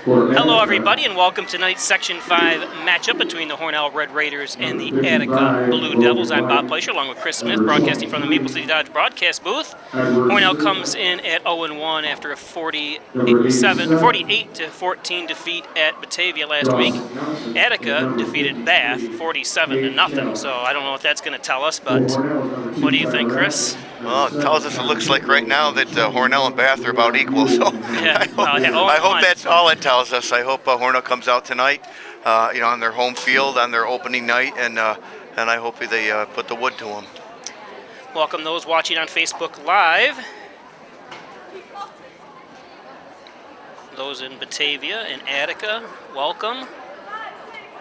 Hello everybody and welcome to tonight's Section 5 matchup between the Hornell Red Raiders and the Attica Blue Devils. I'm Bob Placer along with Chris Smith, broadcasting from the Maple City Dodge broadcast booth. Hornell comes in at 0-1 after a 48-14 defeat at Batavia last week. Attica defeated Bath 47-0, so I don't know what that's going to tell us, but what do you think, Chris? Well, it tells us it looks like right now that Hornell and Bath are about equal, so yeah, I hope that's all it tells us. I hope Hornell comes out tonight, on their home field on their opening night, and I hope they put the wood to them. Welcome those watching on Facebook Live. Those in Batavia and Attica, welcome.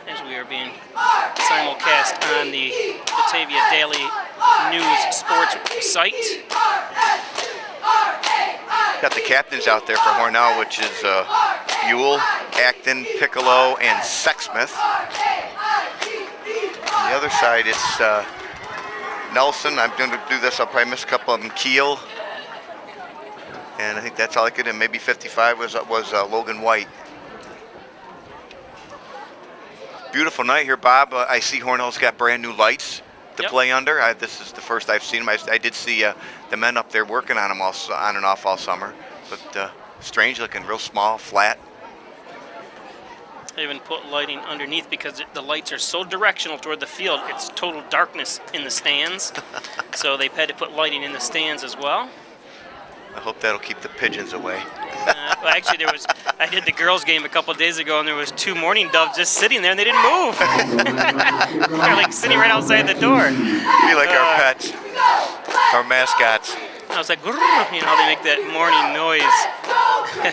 As we are being simulcast on the Batavia Daily News Sports site. Got the captains out there for Hornell, which is Buell, Acton, Piccolo, and Sexsmith. On the other side, it's Nelson. I'm going to do this. I'll probably miss a couple of them. Keel. And I think that's all I could. And maybe 55 was Logan White. Beautiful night here, Bob. I see Hornell's got brand new lights to play under. This is the first I've seen them. I did see the men up there working on them on and off all summer. But strange looking, real small, flat. They even put lighting underneath because the lights are so directional toward the field. It's total darkness in the stands. So they've had to put lighting in the stands as well. I hope that'll keep the pigeons away. Well, actually, I did the girls' game a couple days ago, and there was 2 mourning doves just sitting there, and they didn't move. They're like sitting right outside the door. Be like our pets, our mascots. I was like, they make that morning noise.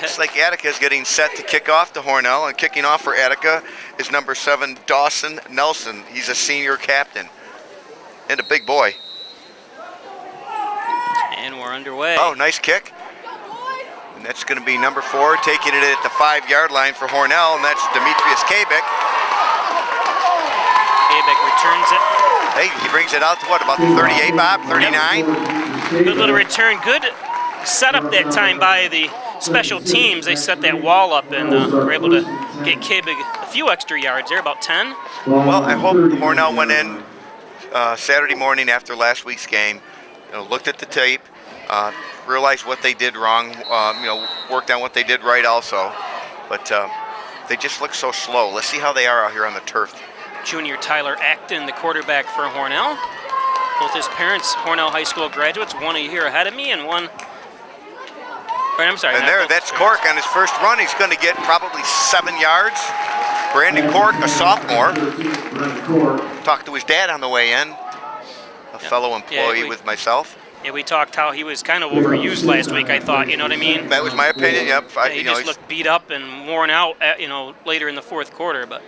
It's like Attica is getting set to kick off to Hornell, and kicking off for Attica is number 7, Dawson Nelson. He's a senior captain and a big boy. And we're underway. Oh, nice kick. And that's going to be number 4, taking it at the 5-yard line for Hornell, and that's Demetrius Kabik. Kabik returns it. Hey, he brings it out to what, about the 38, Bob? 39? Yep. Good little return. Good setup that time by the special teams. They set that wall up and were able to get Kabik a few extra yards there, about 10. Well, I hope Hornell went in Saturday morning after last week's game, looked at the tape, realized what they did wrong, worked on what they did right also. But they just look so slow. Let's see how they are out here on the turf. Junior Tyler Acton, the quarterback for Hornell. Both his parents, Hornell High School graduates, one a year ahead of me and one... I'm sorry. And that's Cork on his first run. He's going to get probably 7 yards. Brandon Cork, a sophomore. Talked to his dad on the way in, a fellow employee with myself. Yeah, we talked how he was kind of overused last week, I thought, you know what I mean? That was my opinion, yep. He just looked beat up and worn out, later in the 4th quarter, but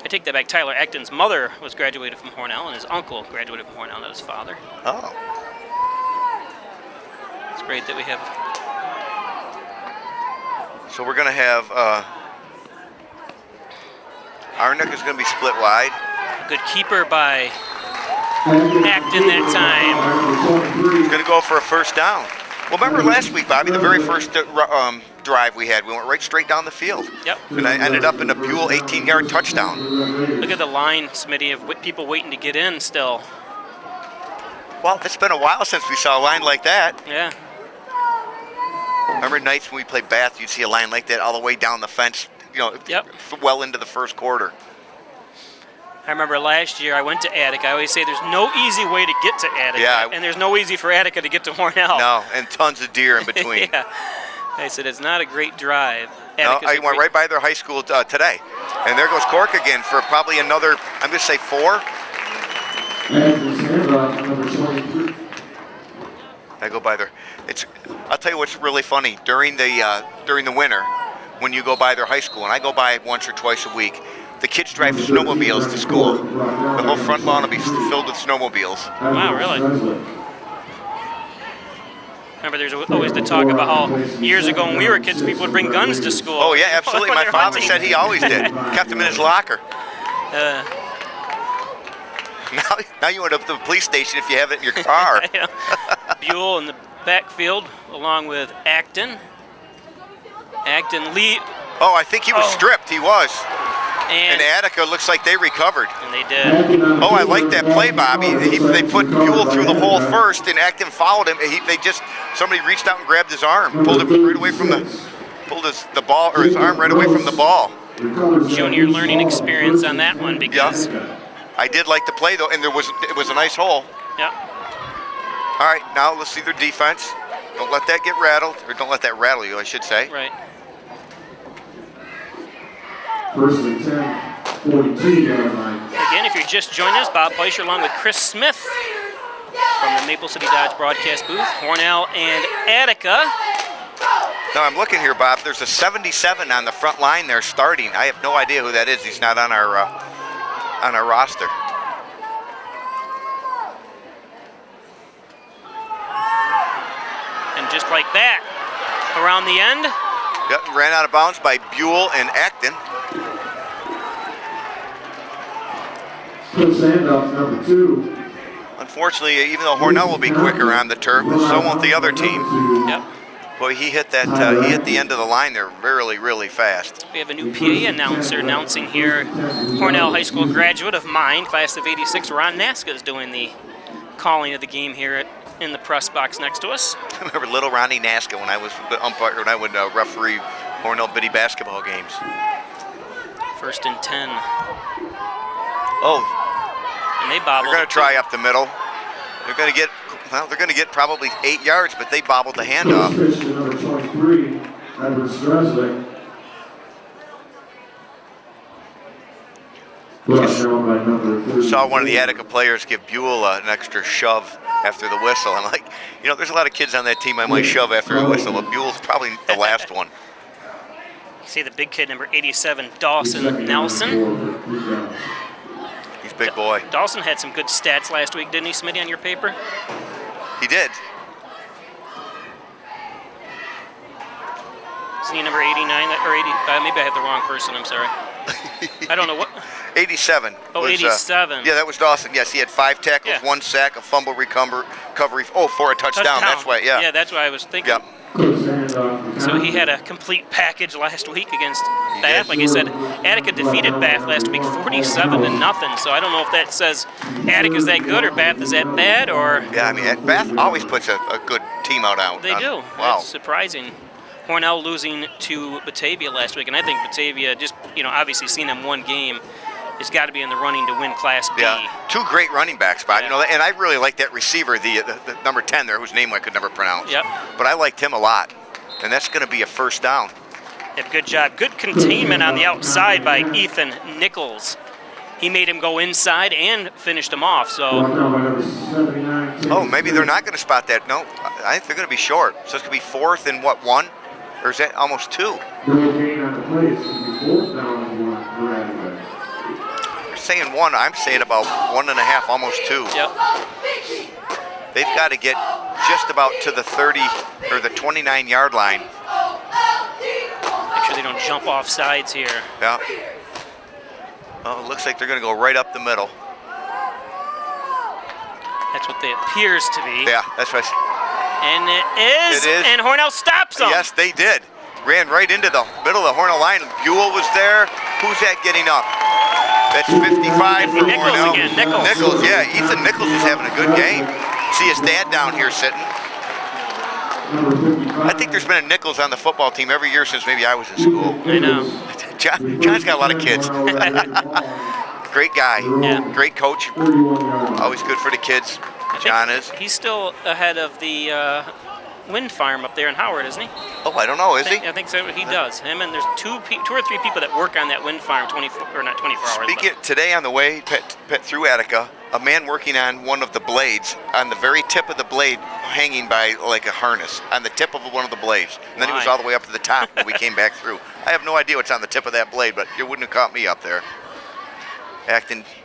I take that back. Tyler Acton's mother was graduated from Hornell, and his uncle graduated from Hornell, not his father. Oh. It's great that we have... So we're going to have... Arnick is going to be split wide. Good keeper by... Acton that time. He's going to go for a first down. Well, remember last week, Bobby, the very first drive we had, we went right straight down the field. Yep. And I ended up in a Buell 18-yard touchdown. Look at the line, Smitty, of people waiting to get in still. Well, it's been a while since we saw a line like that. Yeah. Remember nights when we played Bath, you'd see a line like that all the way down the fence, well into the first quarter. I remember last year I went to Attica. I always say there's no easy way to get to Attica, and there's no easy for Attica to get to Hornell. No, and tons of deer in between. Yeah. I said it's not a great drive. No, I went right by their high school today. And there goes Cork again for probably another, I'm going to say 4. I go by there. I'll tell you what's really funny. During the winter, when you go by their high school, and I go by once or twice a week, the kids drive snowmobiles to school. The whole front lawn will be filled with snowmobiles. Wow, really? Remember, there's always the talk about how years ago when we were kids, people would bring guns to school. Oh, yeah, absolutely. My father said he always did. Kept them in his locker. Now you end up at the police station if you have it in your car. Buell in the backfield along with Acton. Acton Oh, I think he was stripped. He was. And Attica looks like they recovered. And they did. Oh, I like that play, Bobby. They put Buell through the hole first, and Acton followed him. Somebody reached out and grabbed his arm, pulled him right away from the ball, or his arm right away from the ball. Junior learning experience on that one because. Yeah. I did like the play though, and it was a nice hole. Yeah. All right, now let's see their defense. Don't let that get rattled, or don't let that rattle you, I should say. Right. First and 10, 42-yard line. Again, if you're just joining us, Bob Fleischer along with Chris Smith from the Maple City Dodge broadcast booth, Hornell and Attica. Now I'm looking here, Bob. There's a 77 on the front line there starting. I have no idea who that is. He's not on our roster. And just like that, around the end. Yep, ran out of bounds by Buell and Acton. Handoff number 2. Unfortunately, even though Hornell will be quicker on the turf, so won't the other team. Yep. Boy, he hit that. He hit the end of the line there really, really fast. We have a new PA announcer announcing here. Hornell High School graduate of mine, class of '86. Ron Naska is doing the calling of the game here in the press box next to us. I remember little Ronnie Naska when I was umpire, when I would referee Hornell Biddy basketball games. 1st and 10. Oh. And they bobbled. They're going to try up the middle. They're going to get, well, they're going to get probably 8 yards, but they bobbled the handoff. Pitch to number 23, Edward Stresnick. Saw one of the Attica players give Buell an extra shove after the whistle. I'm like, you know, there's a lot of kids on that team I might shove after a whistle, but Buell's probably the last one. You see the big kid, number 87, Dawson Nelson. He's a big boy. Dawson had some good stats last week, didn't he, Smitty, on your paper? He did. Isn't he number 89 or 80? Maybe I have the wrong person, I'm sorry. I don't know what. 87. Oh, was, 87. Yeah, that was Dawson. Yes, he had 5 tackles, Yeah. 1 sack, a fumble recovery. Oh, for a touchdown. That's why, yeah. Yeah, that's what I was thinking. Yep. So he had a complete package last week against Bath. Like I said, Attica defeated Bath last week 47-0. So I don't know if that says Attica's that good or Bath is that bad, or. Yeah, I mean, Bath always puts a good team out. They do. Wow. It's surprising. Hornell losing to Batavia last week, and I think Batavia, just, you know, obviously seeing them one game, has got to be in the running to win Class B. Yeah, 2 great running backs, Bob. Yeah. You know, and I really like that receiver, the number 10 there, whose name I could never pronounce. Yep. But I liked him a lot, and that's going to be a first down. Yeah, good job. Good containment on the outside by Ethan Nichols. He made him go inside and finished him off. So. Oh, maybe they're not going to spot that. No, I think they're going to be short. So it's going to be 4th and what, 1? Or is that almost 2? You're saying 1. I'm saying about 1.5, almost 2. Yep. They've got to get just about to the 30 or the 29-yard line. Make sure they don't jump off sides here. Yeah. Well, it looks like they're going to go right up the middle. That's what they appears to be. Yeah, that's what I said. And it is. And Hornell stops them. Yes, they did. Ran right into the middle of the Hornell line. Buell was there. Who's that getting up? That's 55 for Nichols Hornell. again. Nichols. Yeah. Ethan Nichols is having a good game. See his dad down here sitting. I think there's been a Nichols on the football team every year since maybe I was in school. I know. John's got a lot of kids. Great guy. Yeah. Great coach. Always good for the kids. John is. He's still ahead of the wind farm up there in Howard, isn't he? Oh, I don't know. Is he? I think so. He does. Him and there's 2 or 3 people that work on that wind farm 24 or not 24 hours. Speaking today on the way through Attica, a man working on one of the blades, on the very tip of the blade, hanging by like a harness, on the tip of one of the blades. And then he was all the way up to the top when we came back through. I have no idea what's on the tip of that blade, but it wouldn't have caught me up there.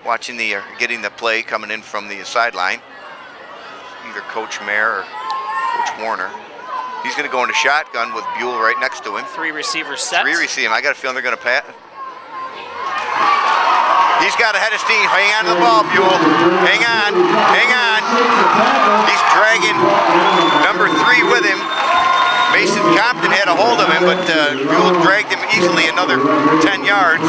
Watching getting the play coming in from the sideline. Either Coach Mayer or Coach Warner. He's going to go into shotgun with Buell right next to him. 3 receivers set. 3 receivers. I got a feeling they're going to pass. He's got a head of steam. Hang on to the ball, Buell. Hang on. Hang on. He's dragging number 3 with him. Mason Compton had a hold of him, but Buell dragged him easily another 10 yards.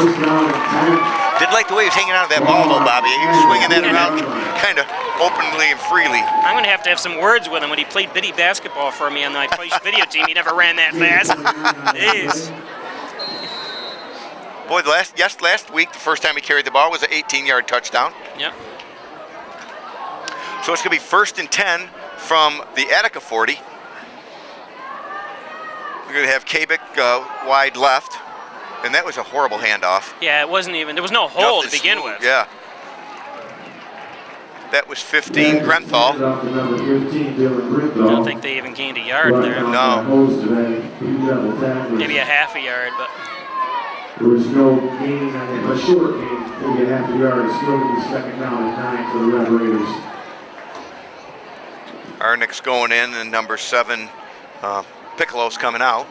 Didn't like the way he was hanging out of that ball, though, Bobby. He was swinging that around kind of openly and freely. I'm going to have some words with him. When he played bitty basketball for me on my video team, he never ran that fast. Jeez. Boy, last week, the first time he carried the ball was an 18-yard touchdown. Yep. So it's going to be 1st and 10 from the Attica 40. We're going to have Kabik wide left. And that was a horrible handoff. Yeah, it wasn't even, there was no hole to begin smooth. with. Yeah. That was 15, Grenthal. I don't think they even gained a yard there. No. Maybe a half a yard, but. There was no gain on it, a short gain, maybe a half a yard. Still going to be 2nd down and 9 for the Red Raiders. Arnick's going in, and number 7, Piccolo's coming out.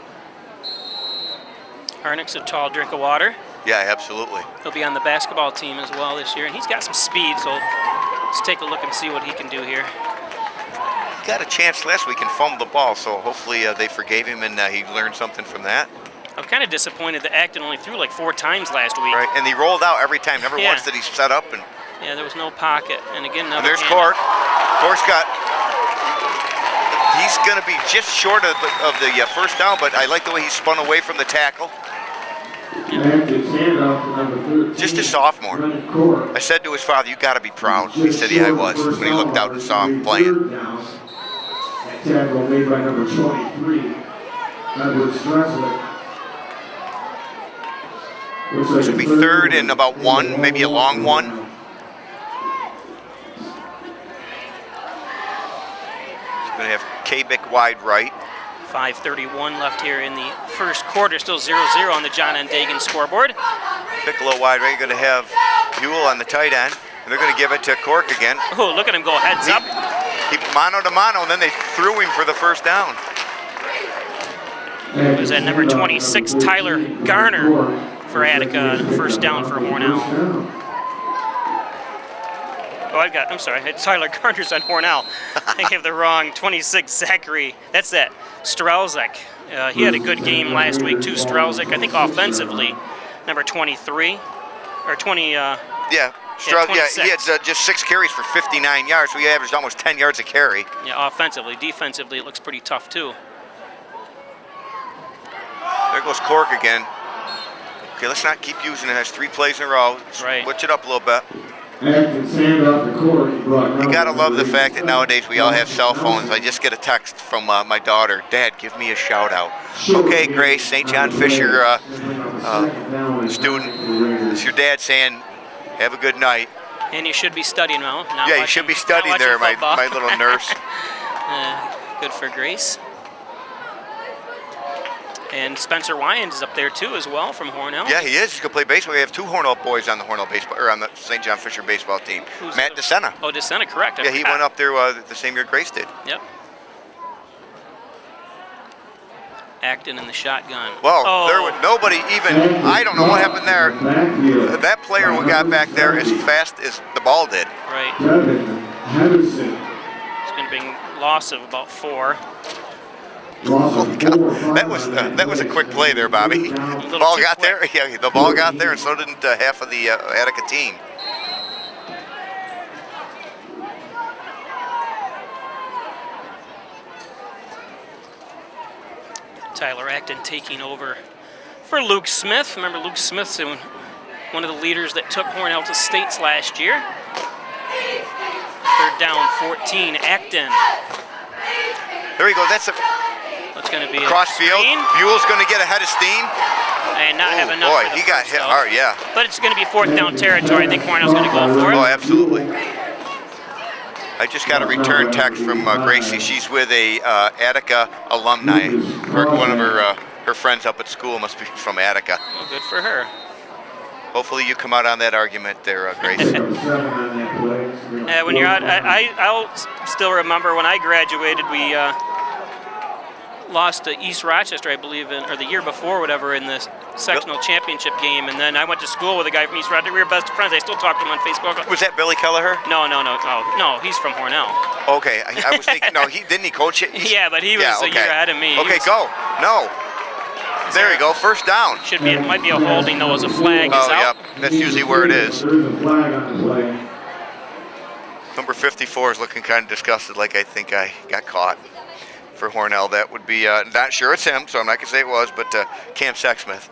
Arnick's a tall drink of water. Yeah, absolutely. He'll be on the basketball team as well this year, and he's got some speed, so let's take a look and see what he can do here. He got a chance last week and fumbled the ball, so hopefully they forgave him and he learned something from that. I'm kind of disappointed that Acton only threw like 4 times last week. Right, and he rolled out every time. Never once did he set up. And yeah, there was no pocket. And again, and there's Cork. Cork's got. He's going to be just short of the first down, but I like the way he spun away from the tackle. Just a sophomore. I said to his father, "You got to be proud." He said, "Yeah, I was." When he looked out and saw him playing. Tackle made by number 23, Edward Stressler. This will be 3rd and about 1, maybe a long one. He's going to have Kabik wide right. 5:31 left here in the first quarter. Still 0-0 on the John N. Dagan scoreboard. Piccolo wide right. You're going to have Buell on the tight end. And they're going to give it to Cork again. Oh, look at him go heads up. He mano to mano, and then they threw him for the first down. It was at number 26, Tyler Garner for Attica, first down for Hornell. Oh, I'm sorry, Tyler Garner's on Hornell. I gave the wrong 26, Zachary. That's that, Strelzik. He had a good game last week too, Strelzik, I think offensively. Number 23, or 20, yeah, he had just 6 carries for 59 yards, so he averaged almost 10 yards a carry. Yeah, offensively. Defensively, it looks pretty tough too. There goes Cork again. Okay, let's not keep using it as 3 plays in a row. Right. Switch it up a little bit. You gotta love the fact that nowadays we all have cell phones. I just get a text from my daughter, "Dad, give me a shout out." Okay, Grace, St. John Fisher student. It's your dad saying, "Have a good night." And you should be studying now. Yeah, you should be studying there, my little nurse. Good for Grace. And Spencer Wyand is up there too, as well, from Hornell. Yeah, he is. He's gonna play baseball. We have 2 Hornell boys on the Hornell baseball, or on the St. John Fisher baseball team. Matt DeSena. Oh, DeSena, correct. Yeah, he went up there the same year Grace did. Yep. Acton in the shotgun. Well, there was nobody even. I don't know what happened there. That player who got back there as fast as the ball did. Right. It's going to be a loss of about 4. Oh, that was a quick play there, Bobby. The ball got there. Yeah, the ball got there, and so didn't half of the Attica team. Tyler Acton taking over for Luke Smith. Remember, Luke Smith's one of the leaders that took Hornell to states last year. 3rd down, 14. Acton. There you go. That's going to be across field. Buell's going to get ahead of steam. And not have enough. Boy, he got hit hard, yeah. But it's going to be 4th down territory. I think Hornell's going to go for it. Oh, absolutely. I just got a return text from Gracie. She's with a Attica alumni. One of her friends up at school must be from Attica. Well, good for her. Hopefully you come out on that argument there, Gracie. When you're out, I'll still remember when I graduated, we lost to East Rochester, I believe, or the year before, whatever, in the sectional championship game. And then I went to school with a guy from East Rochester. We were best friends. I still talk to him on Facebook. Was that Billy Kelleher? No, he's from Hornell. Okay, I was thinking, no, didn't he coach it? Yeah, but he was a year ahead of me. Okay, go. No. There you go, first down. It might be a holding, though, as a flag is out. Yep, that's usually where it is. There is a flag on the play. Number 54 is looking kind of disgusted, like I think I got caught. For Hornell, that would be, not sure it's him, so I'm not going to say it was, but Cam Sexsmith.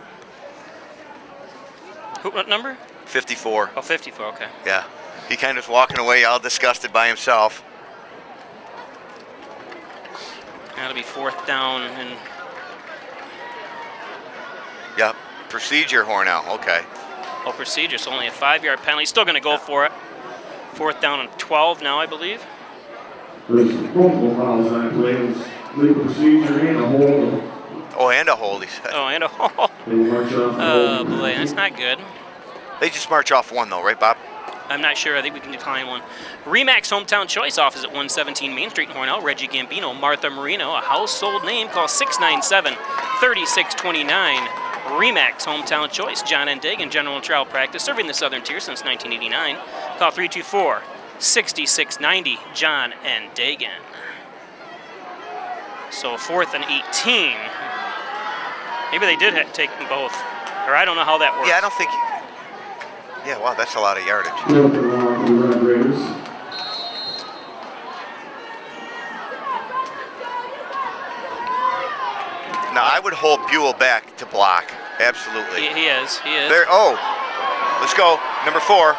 What number? 54. Oh, 54, okay. Yeah. He kind of was walking away all disgusted by himself. That'll be 4th down and... Yep. Procedure, Hornell. Okay. Oh, procedure, so only a 5-yard penalty. Still going to go for it. 4th down and 12 now, I believe. There's multiple fouls on the play. It was legal procedure and a hold. Oh, and a hold, he said. Oh, and a hold. They march off the Oh, hold. boy, that's not good. They just march off one, though, right, Bob? I'm not sure. I think we can decline one. Remax Hometown Choice office at 117 Main Street in Hornell. Reggie Gambino, Martha Marino, a household name. Call 697-3629. Remax Hometown Choice. John N. Dagan, General and Trial Practice, serving the Southern Tier since 1989. Call 324-6690. John N. Dagan. So 4th and 18. Maybe they did take them both. Or I don't know how that works. Yeah, I don't think... Yeah, wow, that's a lot of yardage. 4th and long for the Red Raiders. Now, I would hold Buell back to block. Absolutely. He is. There. Oh, let's go. Number 4.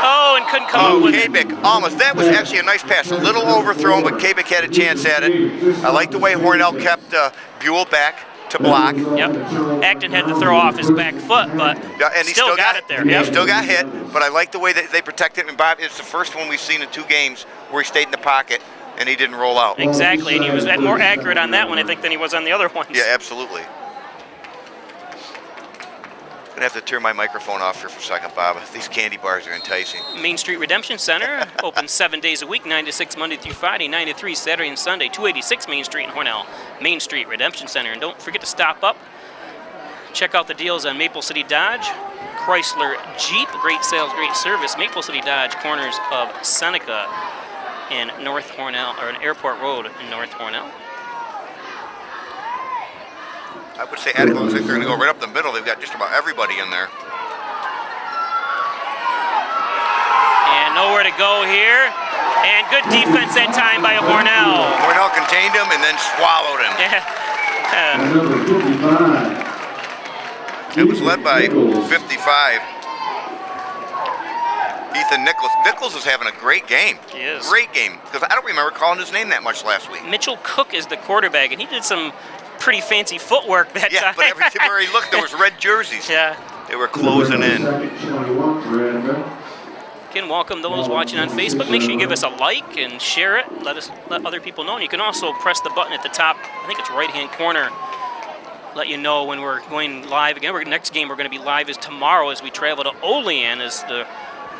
Oh, and couldn't come up with it. Kabik, almost. That was actually a nice pass. A little overthrown, but Kabik had a chance at it. I like the way Hornell kept Buell back to block. Yep. Acton had to throw off his back foot, but Yeah, and he still got it there. He Yep. still got hit, but I like the way that they protected him. And Bob, it's the first one we've seen in 2 games where he stayed in the pocket and he didn't roll out. Exactly, and he was more accurate on that one, I think, than he was on the other ones. Yeah, absolutely. Gonna have to turn my microphone off here for a second, Bob. These candy bars are enticing. Main Street Redemption Center, open 7 days a week, 9 to 6 Monday through Friday, 9 to 3 Saturday and Sunday, 286 Main Street in Hornell. Main Street Redemption Center. And don't forget to stop up. Check out the deals on Maple City Dodge, Chrysler Jeep, great sales, great service. Maple City Dodge, corners of Seneca and North Hornell, or an Airport Road in North Hornell. I would say Attica looks like they're gonna go right up the middle. They've got just about everybody in there. And nowhere to go here. And good defense that time by Hornell. Hornell contained him and then swallowed him. Yeah. And number 55. It was led by 55. Ethan Nichols. Nichols is having a great game. He is. Great game. Because I don't remember calling his name that much last week. Mitchell Cook is the quarterback, and he did some pretty fancy footwork that time. Yeah, but everywhere he looked, there was red jerseys. Yeah. They were closing in. Second 21 for Attica. Again, welcome those watching on Facebook. Make sure you give us a like and share it. Let other people know. And you can also press the button at the top. I think it's right-hand corner. Let you know when we're going live again. Next game we're going to be live is tomorrow as we travel to Olean as the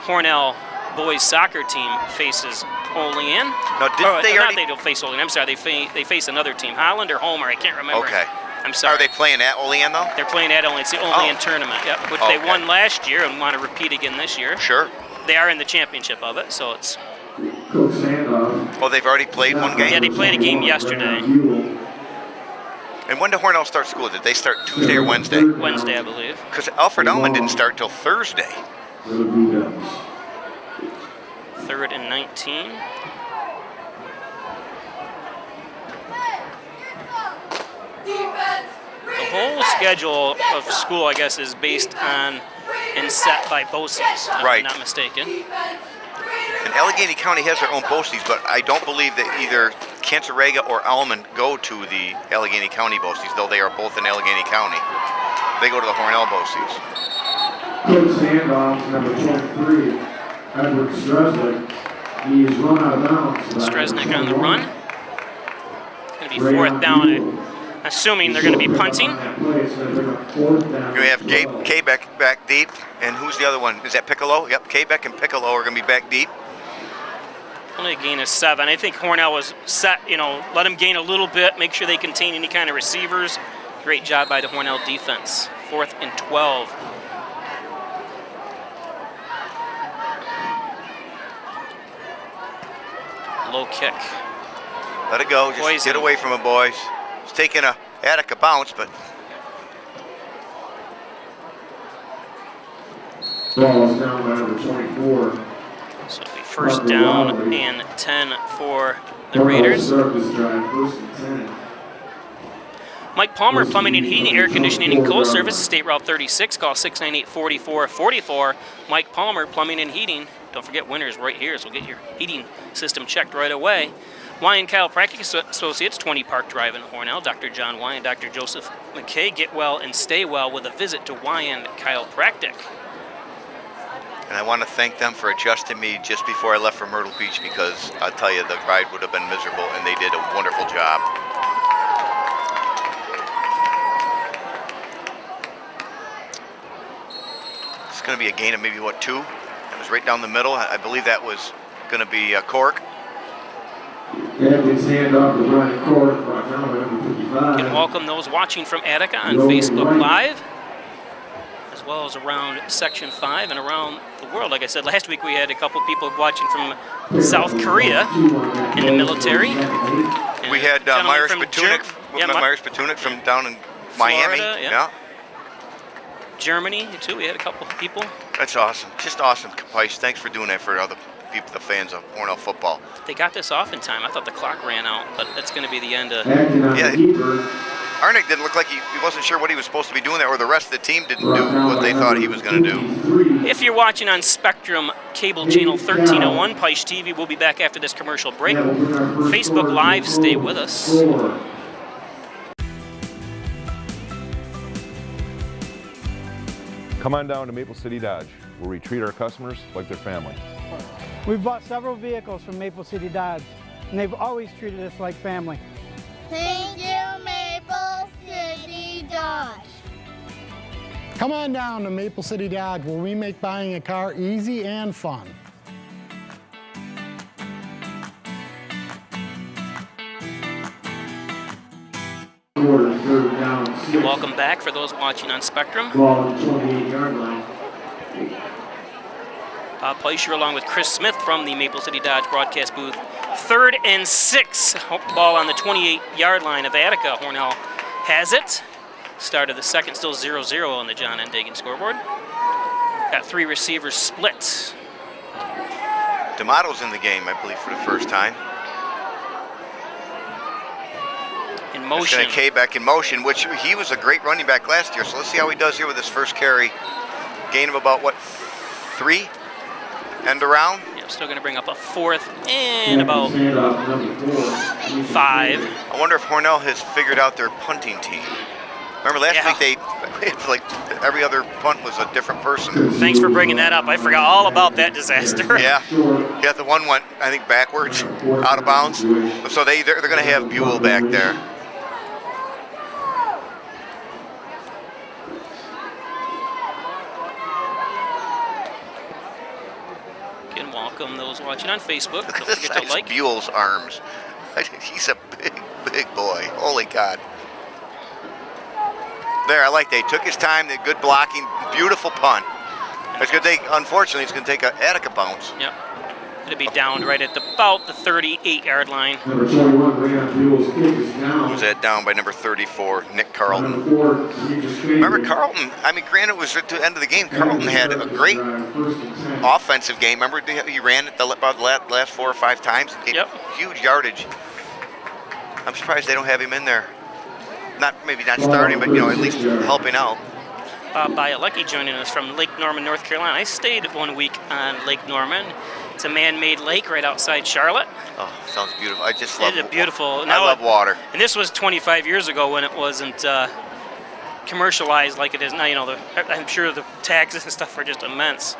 Hornell boys soccer team faces Olean. Now, didn't they already... Not they don't face Olean. I'm sorry. They face another team. Holland or Homer. I can't remember. Okay. I'm sorry. Are they playing at Olean, though? They're playing at Olean. It's the Olean tournament, yep, which they Okay. won last year and want to repeat again this year. Sure. They are in the championship of it, so it's... Cook's handoff. Oh, they've already played one game? Yeah, they played a game yesterday. And when did Hornell start school? Did they start Tuesday or Wednesday? Wednesday, I believe. Because Alfred Elman didn't start till Thursday. 3rd and 19. The whole schedule of school, I guess, is based on and set by BOCES, if Right. I'm not mistaken. And Allegheny County has their own BOCES, but I don't believe that either Cancerega or Elman go to the Allegheny County BOCES, though they are both in Allegheny County. They go to the Hornell BOCES. Cook's handoff, number 23, Edward Stresnick. He is run out of bounds. Stresnick on the run. It's going to be 4th down, assuming they're going to be punting. We have Kabek back deep, and who's the other one? Is that Piccolo? Yep, Kabek and Piccolo are going to be back deep. Only a gain of 7. I think Hornell was set, let them gain a little bit, make sure they contain any kind of receivers. Great job by the Hornell defense. 4th and 12. low kick. Let it go. Just Poison. get away from it, boys. It's taking a Attica bounce, but Ball is down by number 24. So it'll be first down and 10 for the Raiders. Start this drive, first and 10. Mike Palmer, Plumbing and Heating, Air Conditioning and Coal Service, State Route 36. Call 698-4444. Mike Palmer, Plumbing and Heating. Don't forget, winter's right here, so get your heating system checked right away. Wyan Chiropractic Associates, 20 Park Drive in Hornell. Dr. John Wyan, Dr. Joseph McKay. Get well and stay well with a visit to Wyan Chiropractic. and I want to thank them for adjusting me just before I left for Myrtle Beach, because I'll tell you, the ride would have been miserable, and they did a wonderful job. It's going to be a gain of maybe, what, 2? That was right down the middle. I believe that was going to be Cork. And his hand off to Brian Cork, number 55. And welcome those watching from Attica on Facebook Live, as well as around Section 5 and around the world. Like I said, last week we had a couple people watching from South Korea in the military. We had Myers Batunik from down in Miami. Florida, yeah. Germany, too. We had a couple of people. That's awesome. Just awesome, Pice. Thanks for doing that for other people, the fans of Hornell football. They got this off in time. I thought the clock ran out, but that's going to be the end of... Yeah. Arnick didn't look like he wasn't sure what he was supposed to be doing there, or the rest of the team didn't do what they thought he was going to do. If you're watching on Spectrum Cable Channel 1301, Pice TV, we'll be back after this commercial break. Facebook Live, stay with us. Come on down to Maple City Dodge, where we treat our customers like their family. We've bought several vehicles from Maple City Dodge, and they've always treated us like family. Thank you, Maple City Dodge. Come on down to Maple City Dodge, where we make buying a car easy and fun. Welcome back for those watching on Spectrum. Ball on the 28-yard line. Bob Pleischer along with Chris Smith from the Maple City Dodge broadcast booth. 3rd and 6. Ball on the 28-yard line of Attica. Hornell has it. Start of the second, still 0-0 on the John N. Dagan scoreboard. Got 3 receivers split. D'Amato's in the game, I believe, for the first time. In motion. K back in motion, which he was a great running back last year. So let's see how he does here with his first carry. Gain of about, what, 3? End around? Yeah, still going to bring up a 4th and about 5. I wonder if Hornell has figured out their punting team. Remember last week it's like every other punt was a different person. Thanks for bringing that up. I forgot all about that disaster. Yeah, the one went, I think, backwards, out of bounds. So they're going to have Buell back there. Again, welcome those watching on Facebook. Don't This forget to is like. Buell's arms. He's a big boy. Holy God. There, I like that. He took his time, the good blocking, beautiful punt. It's going to take, unfortunately, it's going to take an Attica bounce. Yep. It'll be down right at about the 38-yard line. Number 21, Brandon Buell's kick is down. Who's that down by number 34, Nick Carlton. Number 4, Demetrius Craven. Remember Carlton, I mean, granted it was at the end of the game, Carlton had a great offensive game. Remember he ran it about the last 4 or 5 times? Yep. Huge yardage. I'm surprised they don't have him in there. Maybe not starting, but, at least helping out. Bob Bialecki joining us from Lake Norman, North Carolina. I stayed 1 week on Lake Norman. It's a man-made lake right outside Charlotte. Oh, sounds beautiful. I just love it. It's beautiful. I love water. And this was 25 years ago when it wasn't commercialized like it is now. I'm sure the taxes and stuff are just immense.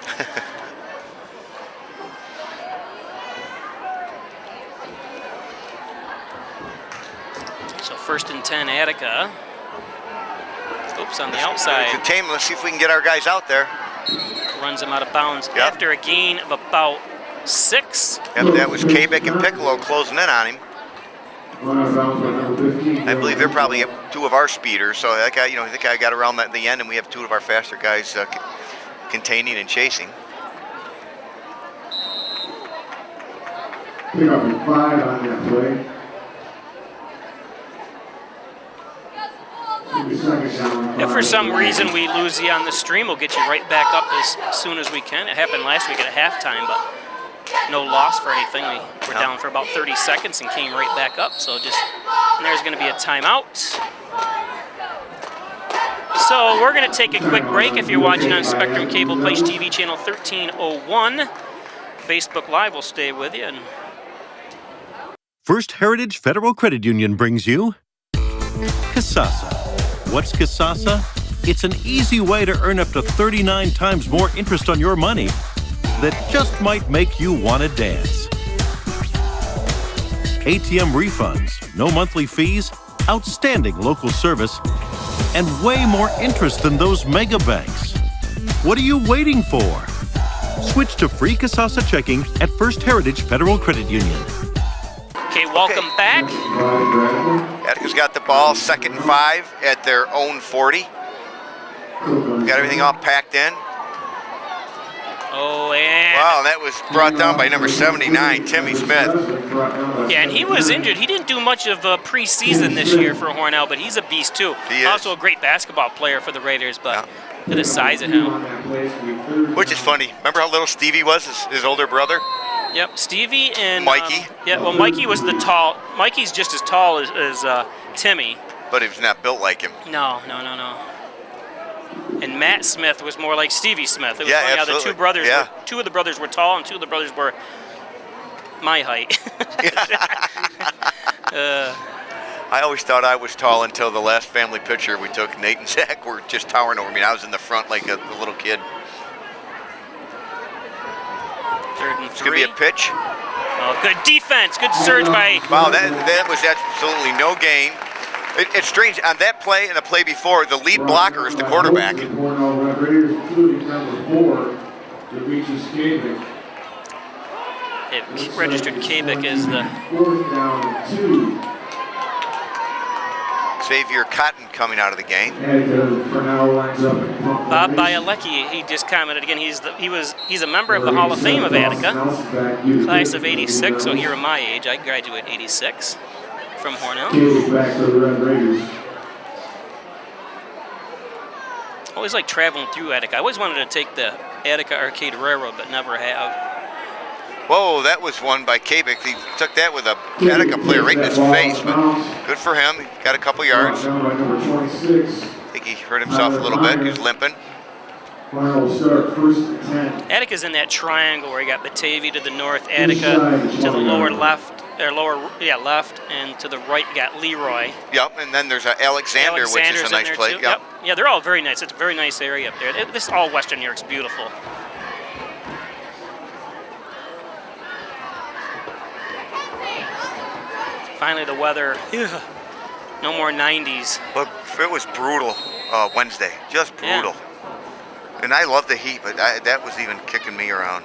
So 1st and 10, Attica. Oops, on the outside. Contain, let's see if we can get our guys out there. Runs him out of bounds after a gain of about 6. Yep, that was Kabek and Piccolo closing in on him. I believe they're probably 2 of our speeders, so that guy, that guy got around the end, and we have 2 of our faster guys containing and chasing. Pick up a 5 on that play. If for some reason we lose you on the stream, we'll get you right back up as soon as we can. It happened last week at halftime, but no loss for anything. We were down for about 30 seconds and came right back up. So and there's going to be a timeout. So we're going to take a quick break. If you're watching on Spectrum Cable Place TV channel 1301, Facebook Live will stay with you. First Heritage Federal Credit Union brings you Kasasa. What's Kasasa? It's an easy way to earn up to 39 times more interest on your money that just might make you want to dance. ATM refunds, no monthly fees, outstanding local service, and way more interest than those mega banks. What are you waiting for? Switch to free Kasasa checking at First Heritage Federal Credit Union. Okay, welcome back. Attica's got the ball, 2nd and 5 at their own 40. Got everything all packed in. Oh, and wow, that was brought down by number 79, Timmy Smith. Yeah, and he was injured. He didn't do much of preseason this year for Hornell, but he's a beast too. He is. Also a great basketball player for the Raiders, but to the size of him. Which is funny. Remember how little Stevie was, his older brother? Yep, Stevie and Mikey. Yeah, well, Mikey was the tall. Mikey's just as tall as Timmy. But he was not built like him. No. And Matt Smith was more like Stevie Smith. It was funny how the two brothers, two of the brothers were tall, and two of the brothers were my height. I always thought I was tall until the last family picture we took. Nate and Zach were just towering over me. I was in the front like a little kid. 3rd and 3. It's going to be a pitch. Oh, good defense. Good surge by... Wow, that was absolutely no gain. It's strange. On that play and the play before, the lead blocker is the quarterback. It registered Kabik as the... 4th down 2. Xavier Cotton coming out of the game. Bob Bialecki, he just commented again. He's a member of the Hall of Fame of Attica, class of '86. So you're my age. I graduated '86 from Hornell. Always like traveling through Attica. I always wanted to take the Attica Arcade Railroad, but never have. Whoa, that was one by Kabik. He took that with a Attica player right in his face, but good for him. He got a couple yards. I think he hurt himself a little bit. He was limping. Attica's in that triangle where you got Batavia to the north, Attica to the lower left, left, and to the right you got Leroy. Yep, and then there's Alexander, which is a nice place. Yep. Yeah, they're all very nice. It's a very nice area up there. This all Western New York's beautiful. Finally, the weather. No more 90s. But it was brutal Wednesday, just brutal. Yeah. And I love the heat, but that was even kicking me around.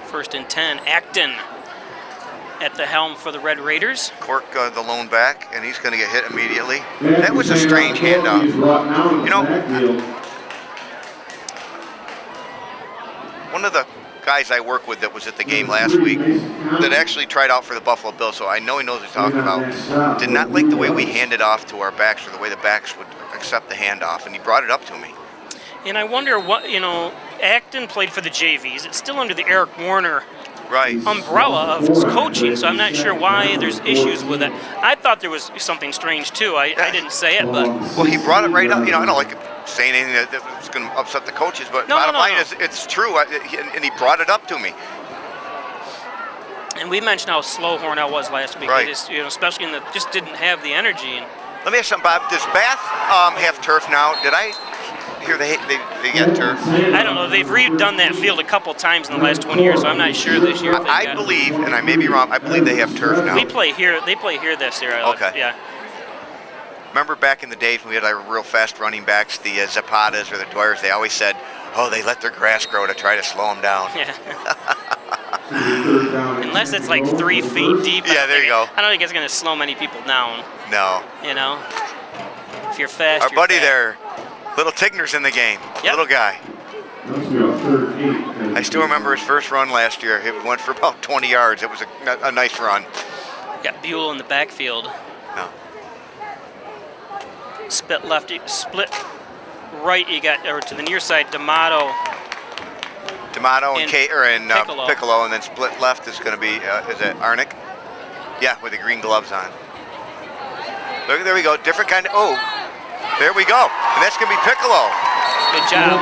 1st and 10, Acton at the helm for the Red Raiders. Cork, the lone back, and he's going to get hit immediately. That was a strange handoff. You know, one of the guys I work with that was at the game last week that actually tried out for the Buffalo Bills, so I know he knows what he's talking about, did not like the way we handed off to our backs or the way the backs would accept the handoff, and he brought it up to me. And I wonder what, Acton played for the JVs. It's still under the Eric Warner umbrella of his coaching, so I'm not sure why there's issues with it. I thought there was something strange, too. I didn't say it, but... Well, he brought it right up. I don't like saying anything that was going to upset the coaches, but bottom line is it's true, and he brought it up to me. And we mentioned how slow Hornell was last week. They just, especially in just didn't have the energy. Let me ask you something, Bob. Does Bath have turf now? Did I hear they got turf? I don't know. They've redone that field a couple times in the last 20 years, so I'm not sure this year. I believe, and I may be wrong, I believe they have turf now. We play here. They play here this year. Okay. Yeah. Remember back in the days when we had our real fast running backs, the Zapatas or the Dwyers, they always said, oh, they let their grass grow to try to slow them down. Yeah. Unless it's like 3 feet deep. Yeah, there you go. I don't think it's going to slow many people down. No. If you're fast, our buddy there, little Tigner's in the game. Little guy. Must be about 3rd and 8. I still remember his first run last year. It went for about 20 yards. It was a nice run. Got Buell in the backfield. Yeah. Split left, split right. You got or to the near side, D'Amato and Piccolo. Piccolo, and then split left is going to be is it Arnick? Yeah, with the green gloves on. Look, there we go. Different kind of. Oh, there we go. And that's going to be Piccolo. Good job.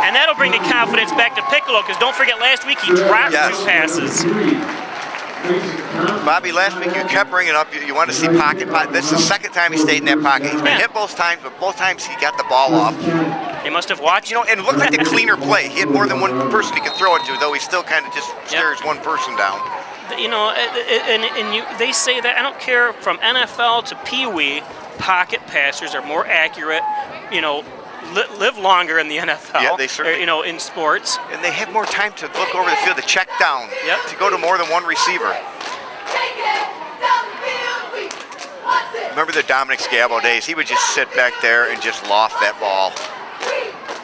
And that'll bring the confidence back to Piccolo, because don't forget last week he dropped 2 passes. Bobby, last week you kept bringing up you want to see pocket. This is the second time he stayed in that pocket. He's been hit both times, but both times he got the ball off. They must have watched. You know, and it looked like a cleaner play. He had more than one person he could throw it to, though he still kind of just stares one person down. You know, they say that, I don't care, from NFL to Pee Wee, pocket passers are more accurate, you know, live longer in the NFL, yeah, they certainly, you know, in sports. And they have more time to look over the field, to check down, to go to more than one receiver. Remember the Dominic Scavo days? He would just sit back there and just loft that ball.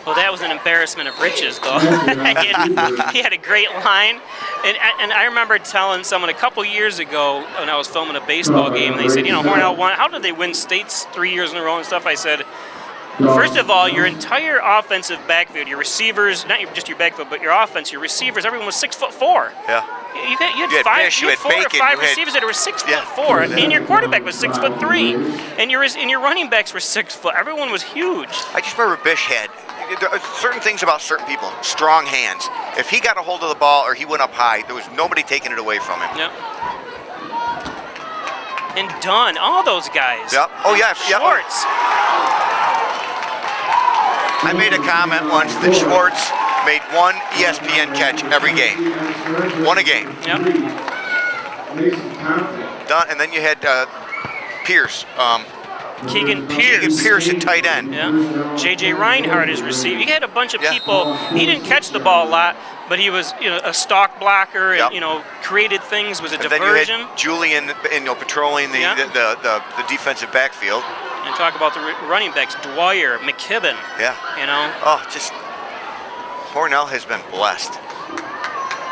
Well, that was an embarrassment of riches, though. he had a great line. And I remember telling someone a couple years ago when I was filming a baseball game, they said, you know, Hornell won. How did they win states 3 years in a row and stuff? I said, first of all, your entire offensive backfield, your receivers, not just your backfield, but your offense, your receivers, everyone was 6'4". Yeah. You had 4 or 5 receivers that were 6'4", and your quarterback was 6'3", and your running backs were 6 foot. Everyone was huge. I just remember Bish had certain things about certain people. Strong hands. If he got a hold of the ball or he went up high, there was nobody taking it away from him. Yep. And Dunn, all those guys. Yep. Oh yeah. Schwartz. I made a comment once that Schwartz made one ESPN catch every game. One a game. Yep. Dunn, and then you had Pierce. Keegan Pierce at tight end. Yeah. J.J. Reinhardt is receiving. You had a bunch of people. He didn't catch the ball a lot, but he was, you know, a stock blocker and, you know, created things, was a diversion. Then you had Julian, you know, patrolling the defensive backfield. And talk about the running backs, Dwyer, McKibben. Yeah. You know. Oh, just Hornell has been blessed.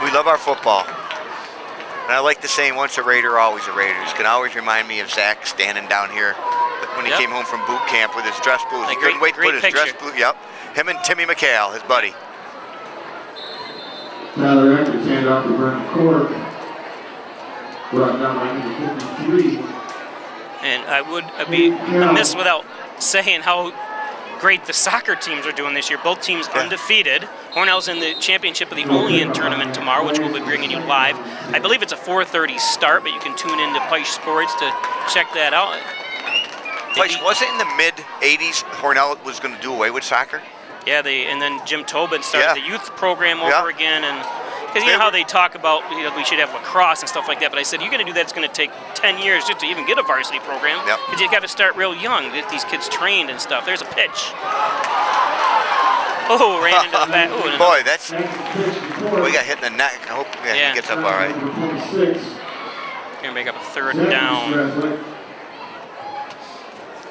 We love our football. And I like the saying, once a Raider, always a Raider. This can always remind me of Zach standing down here when he came home from boot camp with his dress boots. He couldn't wait to put his dress boot. Yep. Him and Timmy McHale, his buddy. Tyler Atkins hand off to Vernon Court. Brought down by number 53. And I'd be amiss without saying how great the soccer teams are doing this year. Both teams undefeated. Hornell's in the championship of the Olean tournament tomorrow, which we'll be bringing you live. I believe it's a 4:30 start, but you can tune into Peisch Sports to check that out. Peisch, was it in the mid-'80s Hornell was going to do away with soccer? Yeah, and then Jim Tobin started the youth program over again, and because you know how they talk about, you know, we should have lacrosse and stuff like that, but I said, you're going to do that, it's going to take 10 years just to even get a varsity program, because you got to start real young, get these kids trained and stuff. There's a pitch. Oh, ran into the back. Ooh, boy, that's, we got hit in the neck. I hope he gets up all right. Going to make up a 3rd down.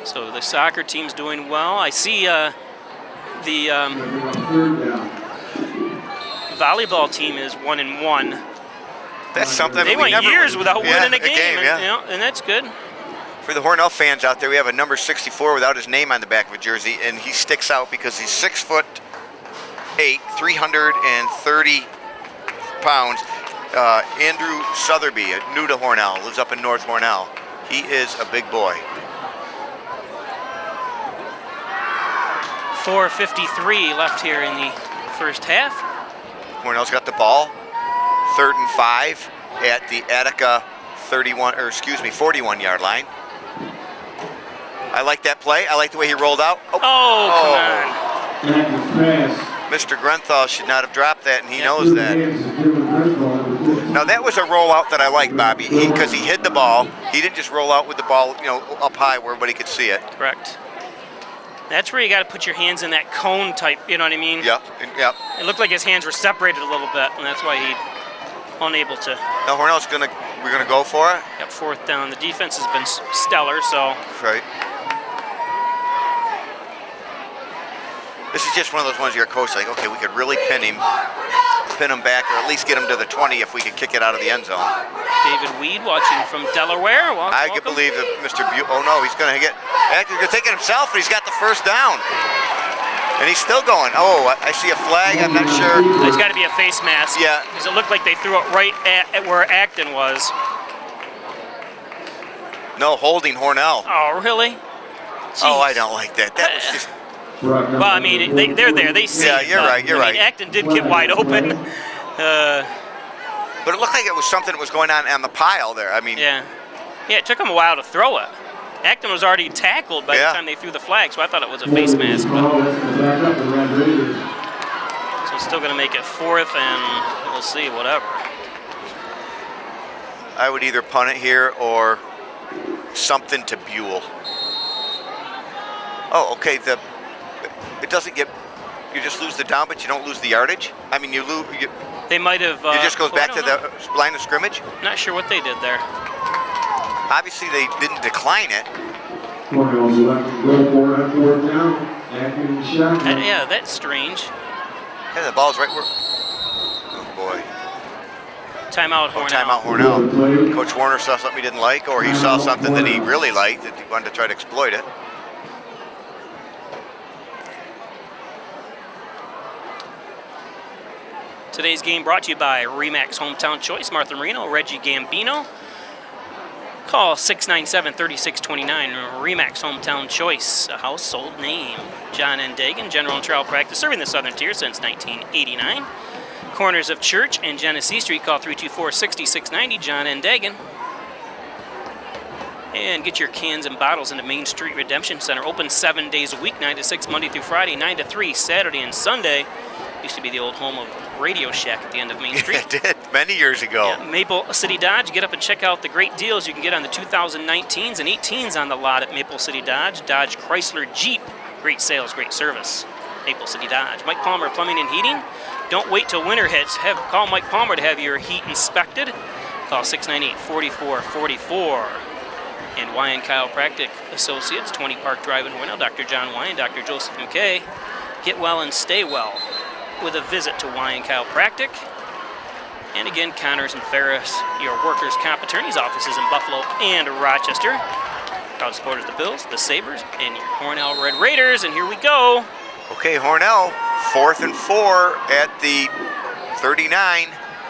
So the soccer team's doing well. I see the volleyball team is 1-1. That's something. They went years without winning a game, yeah. You know, and that's good. For the Hornell fans out there, we have a number 64 without his name on the back of a jersey, and he sticks out because he's 6'8", 330 pounds. Andrew Southerby, new to Hornell, lives up in North Hornell. He is a big boy. 4:53 left here in the first half. Hornell's got the ball. 3rd and 5 at the Attica 41-yard line. I like that play. I like the way he rolled out. Come on. Mr. Grenthal should not have dropped that, and he knows that. Now that was a rollout that I like, Bobby, because he hid the ball. He didn't just roll out with the ball, you know, up high where everybody could see it. Correct. That's where you got to put your hands in that cone type, you know what I mean? Yep. It looked like his hands were separated a little bit, and that's why he unable to. Now Hornell's we're gonna go for it. Got 4th down. The defense has been stellar, so. Right. This is just one of those ones your coach like, okay, we could really pin him back, or at least get him to the 20 if we could kick it out of the end zone. David Weed watching from Delaware. I can believe that Mr. oh no, he's going to get, actually going to take it himself, but he's got the first down. And he's still going. Oh, I see a flag, I'm not sure. There's got to be a face mask. Yeah. Because it looked like they threw it right at where Acton was. No, holding Hornell. Oh, really? Jeez. Oh, I don't like that. That was just... Well, I mean, they're there. They see. Yeah, you're right. You're right. Acton did get wide open. But it looked like it was something that was going on the pile there. I mean. Yeah. Yeah, it took him a while to throw it. Acton was already tackled by the time they threw the flag, so I thought it was a face mask. But... So it's still going to make it 4th, and we'll see, whatever. I would either punt it here or something to Buell. Oh, okay. It doesn't get. You just lose the down, but you don't lose the yardage. I mean, you lose. They might have. It just goes back to the line of scrimmage. Not sure what they did there. Obviously, they didn't decline it. Yeah, that's strange. Yeah, the ball's right where. Oh boy. Timeout Hornell. Timeout Hornell. Coach Warner saw something he didn't like, or he saw something that he really liked that he wanted to try to exploit it. Today's game brought to you by Remax Hometown Choice, Martha Marino, Reggie Gambino. Call 697-3629, Remax Hometown Choice, a household name. John N. Dagan, General and Trial Practice, serving the Southern Tier since 1989. Corners of Church and Genesee Street, call 324-6690, John N. Dagan. And get your cans and bottles into Main Street Redemption Center. Open 7 days a week, 9 to 6, Monday through Friday, 9 to 3, Saturday and Sunday. Used to be the old home of Radio Shack at the end of Main Street. It did, many years ago. Yeah, Maple City Dodge, get up and check out the great deals you can get on the 2019s and 18s on the lot at Maple City Dodge. Dodge Chrysler Jeep, great sales, great service. Maple City Dodge. Mike Palmer, Plumbing and Heating. Don't wait till winter hits. Call Mike Palmer to have your heat inspected. Call 698-4444. And Wyan Chiropractic Associates, 20 Park Drive in Hornell. Dr. John Wyan, Dr. Joseph McKay. Get well and stay well with a visit to Wyan Chiropractic. And again, Connors and Ferris, your workers' comp attorneys' offices in Buffalo and Rochester. Proud supporters of the Bills, the Sabres, and your Hornell Red Raiders. And here we go. Okay, Hornell, 4th and 4 at the 39,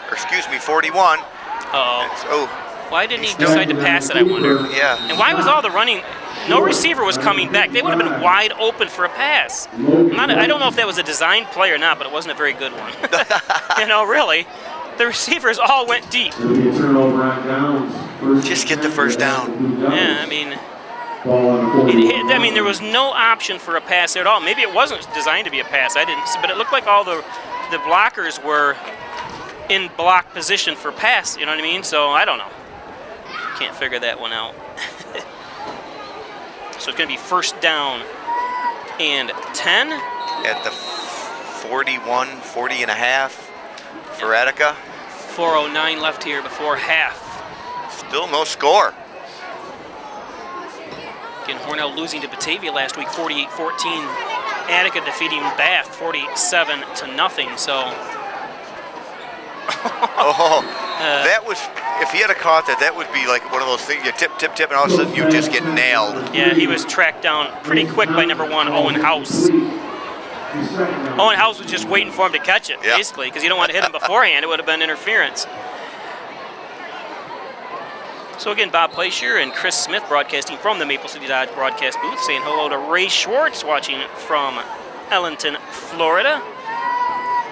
or excuse me, 41. Uh-oh. Why didn't he decide to pass it, I wonder? Yeah. And why was all the running? No receiver was coming back. They would have been wide open for a pass. I don't know if that was a design play or not, but it wasn't a very good one. You know, really. The receivers all went deep. Just get the first down. Yeah, I mean, there was no option for a pass there at all. Maybe it wasn't designed to be a pass. I didn't see, but it looked like all the blockers were in block position for pass. You know what I mean? So I don't know. Can't figure that one out. So it's going to be 1st down and 10. At the 41, 40 and a half for Attica. 4:09 left here before half. Still no score. Again, Hornell losing to Batavia last week, 48-14. Attica defeating Bath, 47-0. So. That was, if he had caught that, that would be like one of those things, you tip, and all of a sudden you just get nailed. Yeah, he was tracked down pretty quick by number 1, Owen House. Owen House was just waiting for him to catch it, basically, because you don't want to hit him beforehand. It would have been interference. So again, Bob Plaisher and Chris Smith broadcasting from the Maple City Dodge broadcast booth, saying hello to Ray Schwartz watching from Ellenton, Florida.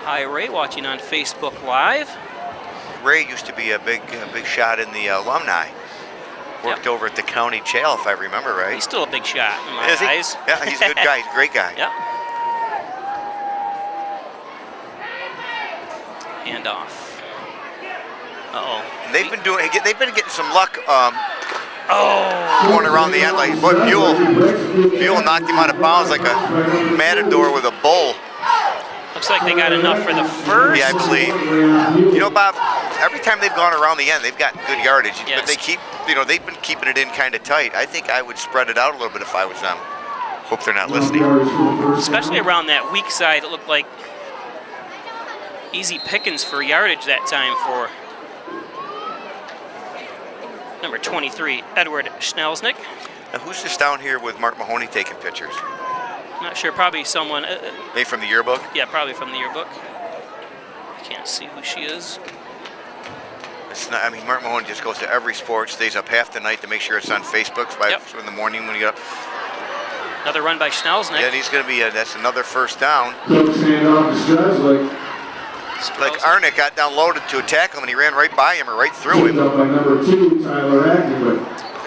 Hi, Ray, watching on Facebook Live. Ray used to be a big shot in the alumni. Worked over at the county jail, if I remember right. He's still a big shot in my eyes. Yeah, he's a good guy. He's a great guy. Yep. Hand off. Uh-oh. They've been getting some luck going around the end. Like, boy, Buell knocked him out of bounds like a matador with a bull. Looks like they got enough for the first. Yeah, I believe. You know, Bob, every time they've gone around the end, they've got good yardage. Yes. But they keep, they've been keeping it in kind of tight. I think I would spread it out a little bit if I was them. Hope they're not listening. Especially around that weak side, it looked like easy pickings for yardage that time for number 23, Edward Schnelsnick. Now, who's this down here with Mark Mahoney taking pictures? Not sure, probably someone. Maybe from the yearbook? Yeah, probably from the yearbook. Can't see who she is. It's not, I mean, Mark Mahoney just goes to every sport, stays up half the night to make sure it's on Facebook in the morning when you get up. Another run by Schnelsnick. Yeah, and he's going to be, that's another first down. Like Arnett got down loaded to attack him, and he ran right by him or right through him. By number 2, Tyler Ackley, but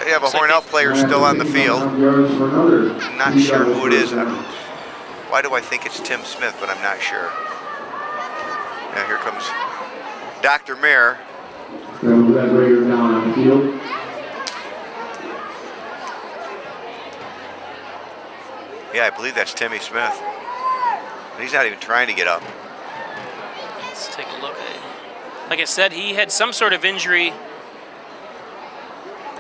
They have a Hornell player still on the field. I'm not sure who it is. Why do I think it's Tim Smith, but I'm not sure. Now here comes Dr. Mayer. That Raider down on the field. Yeah, I believe that's Timmy Smith. He's not even trying to get up. Let's take a look. Like I said, he had some sort of injury.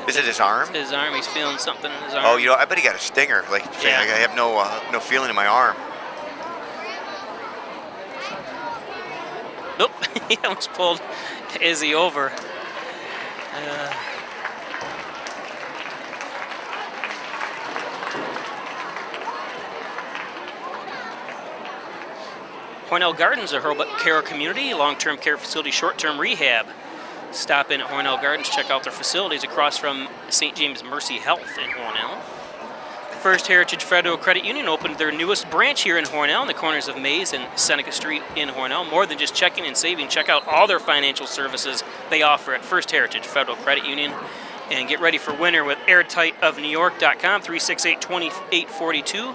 Is it his arm? His arm. He's feeling something in his arm. Oh, you know, I bet he got a stinger. Like, Yeah. I have no feeling in my arm. Nope. He almost pulled Izzy over. Hornell Gardens, a Hurlbut Care community, long-term care facility, short-term rehab. Stop in at Hornell Gardens, check out their facilities across from St. James Mercy Health in Hornell. First Heritage Federal Credit Union opened their newest branch here in Hornell in the corners of Mays and Seneca Street in Hornell. More than just checking and saving, check out all their financial services they offer at First Heritage Federal Credit Union. And get ready for winter with airtightofnewyork.com, 368-2842.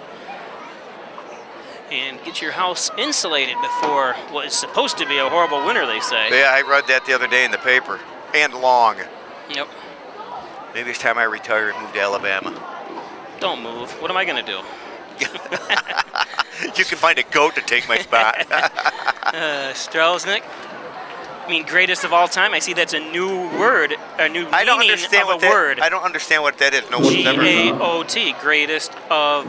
And get your house insulated before what is supposed to be a horrible winter, they say. Yeah, I read that the other day in the paper. And long. Yep. Maybe it's time I retire and move to Alabama. Don't move. What am I going to do? You can find a goat to take my spot. Strelsnick. I mean, greatest of all time. I see that's a new word, a new I don't meaning understand of what a word. I don't understand what that is. No one's ever. G-A-O-T, greatest of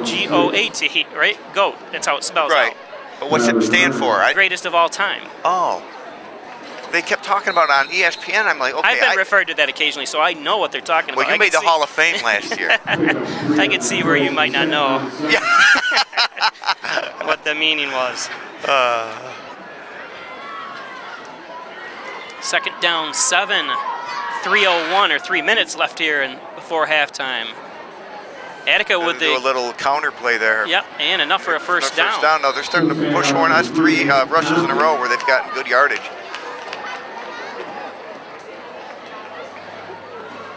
G-O-A-T, right? Goat. That's how it spells Right. out. But what's it stand for? Greatest of all time. Oh. They kept talking about it on ESPN. I'm like, okay. I've been referred to that occasionally, so I know what they're talking about. Well, you made the Hall of Fame last year. I could see where you might not know Yeah. what the meaning was. Second down, 7. 3:01 or 3 minutes left here and before halftime. Attica with do a little counter play there. Yep, and enough for a first down. First down. No, they're starting to push Hornell. That's 3 rushes in a row where they've gotten good yardage.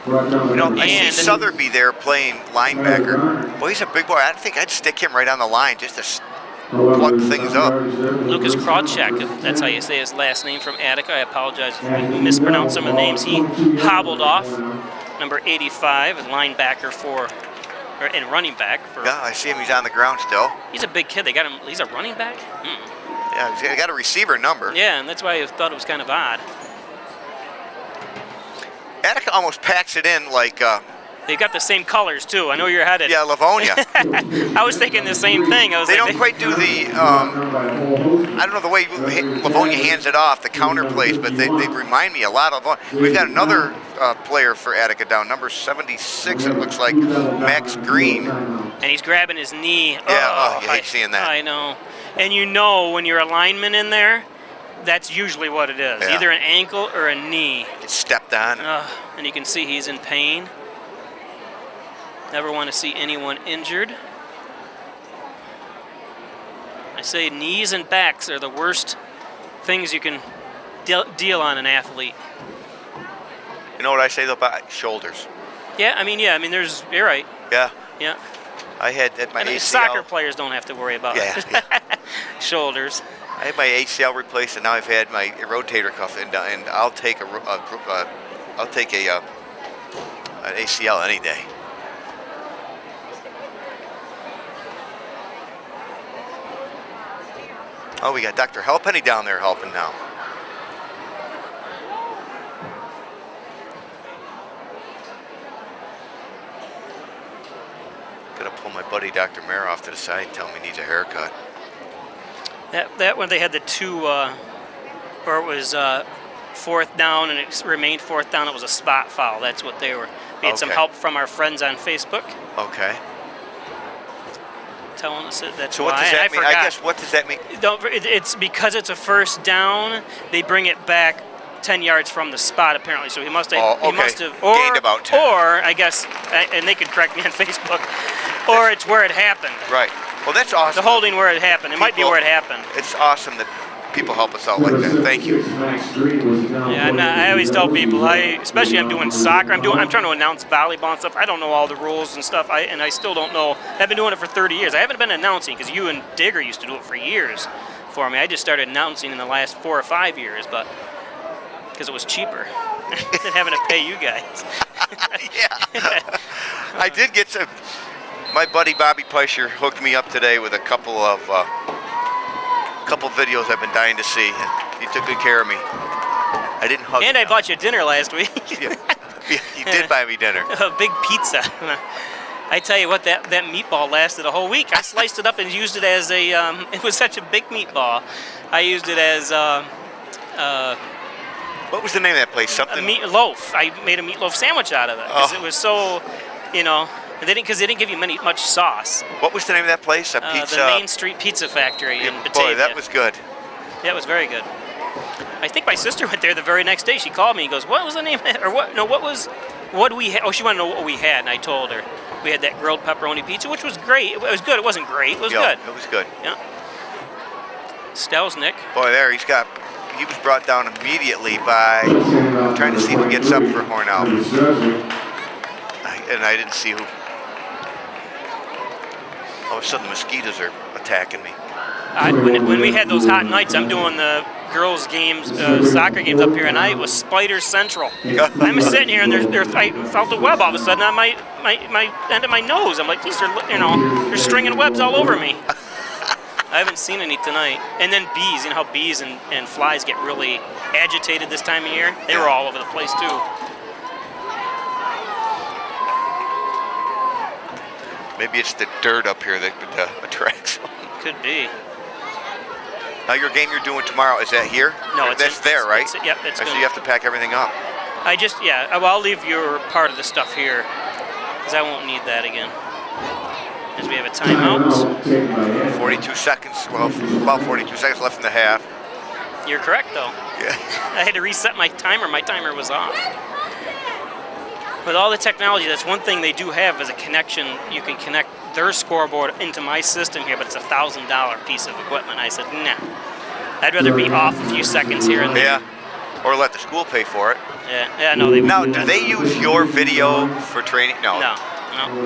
You know, I see Sotheby there playing linebacker. Boy, he's a big boy. I think I'd stick him right on the line just to plug things up. Lucas Krawczyk, if that's how you say his last name, from Attica. I apologize if we mispronounced some of the names. He hobbled off. Number 85, a linebacker and running back. Yeah, I see him. He's on the ground still. He's a big kid. They got him. He's a running back? Yeah, he's got a receiver number. Yeah, and that's why I thought it was kind of odd. Attica almost packs it in like... They got the same colors, too. I know you're headed. Yeah, Livonia. I was thinking the same thing. They don't quite do the... I don't know the way Livonia hands it off, the counter plays, but they remind me a lot of... We've got another player for Attica down, number 76, it looks like, Max Green. And he's grabbing his knee. Yeah, you hate seeing that. I know. And you know when you're a lineman in there, that's usually what it is. Yeah. Either an ankle or a knee. Gets stepped on. And you can see he's in pain. Never want to see anyone injured. I say knees and backs are the worst things you can deal on an athlete. You know what I say though about shoulders? Yeah, I mean, you're right. Yeah. Yeah. I had at my ACL. Soccer players don't have to worry about shoulders. I had my ACL replaced, and now I've had my rotator cuff, and I'll take an ACL any day. Oh, we got Dr. Halpenny down there helping now. Gonna pull pull my buddy Dr. Mayer off to the side and tell him he needs a haircut. That when they had the two, or it was fourth down and it remained fourth down, it was a spot foul. That's what they were. We had some help from our friends on Facebook. Okay. Telling us that's so what does that mean? I guess what does that mean? It's because it's a first down. They bring it back 10 yards from the spot apparently. So he must have. He must have gained about 10. Or I guess, and they could correct me on Facebook. Or it's where it happened. Right. Well, that's awesome. The holding where it happened. It might be where it happened. It's awesome that people help us out like that. Thank you. Yeah, I always tell people, especially I'm doing soccer. I'm trying to announce volleyball and stuff. I don't know all the rules and stuff. I still don't know. I've been doing it for 30 years. I haven't been announcing because you and Digger used to do it for years for me. I just started announcing in the last 4 or 5 years, but because it was cheaper than having to pay you guys. Yeah. I did get some. My buddy Bobby Peischer hooked me up today with a couple of videos I've been dying to see. He took good care of me. I didn't hug him. And I bought you dinner last week. Yeah. He did buy me dinner. A big pizza. I tell you what, that meatball lasted a whole week. I sliced it up and used it as a, it was such a big meatball. I used it as what was the name of that place? Something? A meatloaf. I made a meatloaf sandwich out of it because it was so, you know, because they didn't give you much sauce. What was the name of that place? A pizza? The Main Street Pizza Factory in Batavia. Boy, that was good. Yeah, it was very good. I think my sister went there the very next day. She called me and goes, "What was the name of it?" Or what? No, what do we have? Oh, she wanted to know what we had, and I told her we had that grilled pepperoni pizza, which was great. It was good. It wasn't great. It was good. It was good. Yeah. Stelznick. Boy, there he was brought down immediately by trying to see who gets up for Hornell, and I didn't see who. All of a sudden, the mosquitoes are attacking me. When we had those hot nights, I'm doing the girls' games, soccer games up here, and it was Spider Central. I'm sitting here, and I felt a web all of a sudden on my end of my nose. I'm like, these are, they're stringing webs all over me. I haven't seen any tonight. And then bees, you know how bees and flies get really agitated this time of year? They were all over the place, too. Maybe it's the dirt up here that attracts them. Could be. Now your game you're doing tomorrow, is that here? No, that's there, right? Yep, it's so you have to pack everything up. Well, I'll leave your part of the stuff here, because I won't need that again. As we have a timeout. 42 seconds, well, about 42 seconds left in the half. You're correct, though. Yeah. I had to reset my timer. My timer was off. With all the technology, that's one thing they do have is a connection. You can connect their scoreboard into my system here, but it's a $1,000 piece of equipment. I said, nah. I'd rather be off a few seconds here and there. Yeah, or let the school pay for it. Yeah, no. Now, do they use your video for training? No. No.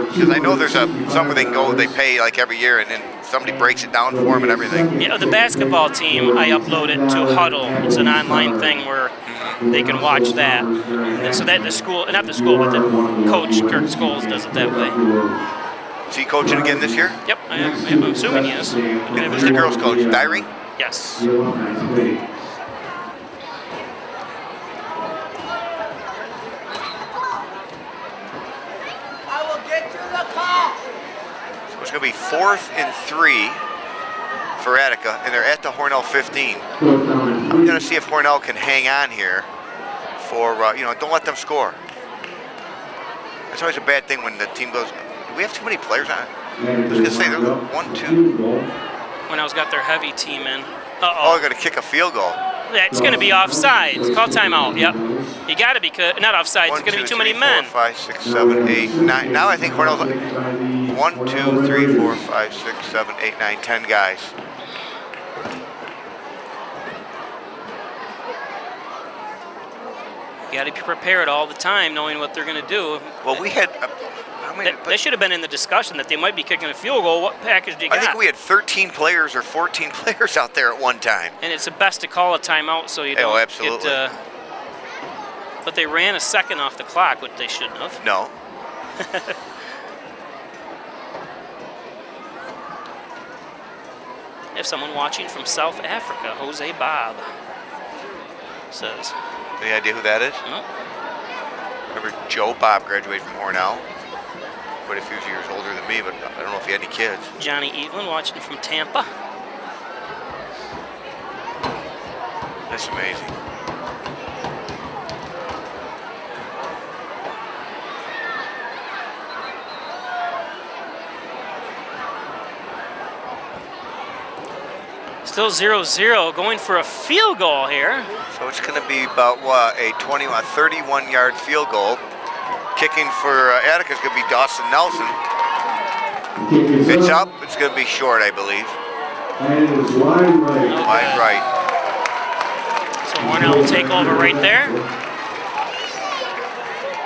Because I know there's somewhere they can go, they pay like every year, and then somebody breaks it down for them and everything. You know, the basketball team, I upload it to Huddle. It's an online thing where they can watch that. So that the school, not the school, but the coach, Kirk Scholes, does it that way. Is he coaching again this year? Yep, I'm assuming he is. Who's the girls' coach? Diary? Yes. So it's going to be 4th and 3 for Attica, and they're at the Hornell 15. I'm going to see if Hornell can hang on here for, don't let them score. It's always a bad thing when the team goes, do we have too many players on it? I was going to say, there's 1, 2. Hornell's got their heavy team in. Oh, they're going to kick a field goal. That's going to be offside. Call timeout. Yep. You got to be not offside. It's going to be too many men. 4, 5, 6, 7, 8, 9. Now I think Hornell's 1, 2, 3, 4, 5, 6, 7, 8, 9, 10 guys. You got to be prepared all the time, knowing what they're going to do. Well, we had. That should have been in the discussion that they might be kicking a field goal. What package do you got? I think we had 13 players or 14 players out there at one time. And it's the best to call a timeout so you don't absolutely. get. But they ran a second off the clock, which they shouldn't have. No. If someone watching from South Africa, Jose Bob says. Any idea who that is? No. Remember Joe Bob graduated from Hornell. quite a few years older than me, but I don't know if he had any kids. Johnny Evelyn watching from Tampa. That's amazing. Still 0-0, going for a field goal here. So it's going to be about what, a 31-yard field goal. Kicking for Attica is going to be Dawson Nelson. Pitch up, it's going to be short, I believe. And it is wide right. Wide right. So Hornell will take over right there.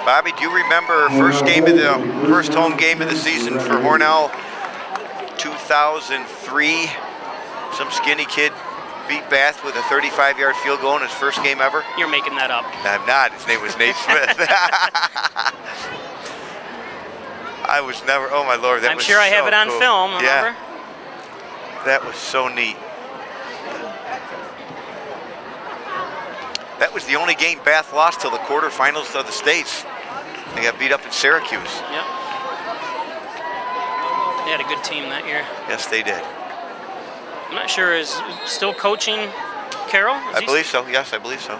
Bobby, do you remember first home game of the season for Hornell? 2003. Some skinny kid beat Bath with a 35-yard field goal in his first game ever. You're making that up. I'm not. His name was Nate Smith. I was never. Oh my Lord, that I'm was sure I have it on cool. film. Remember? Yeah. That was so neat. That was the only game Bath lost till the quarterfinals of the States. They got beat up in Syracuse. Yep. They had a good team that year. Yes, they did. I'm not sure, is still coaching Carroll? I believe so. Yes, I believe so.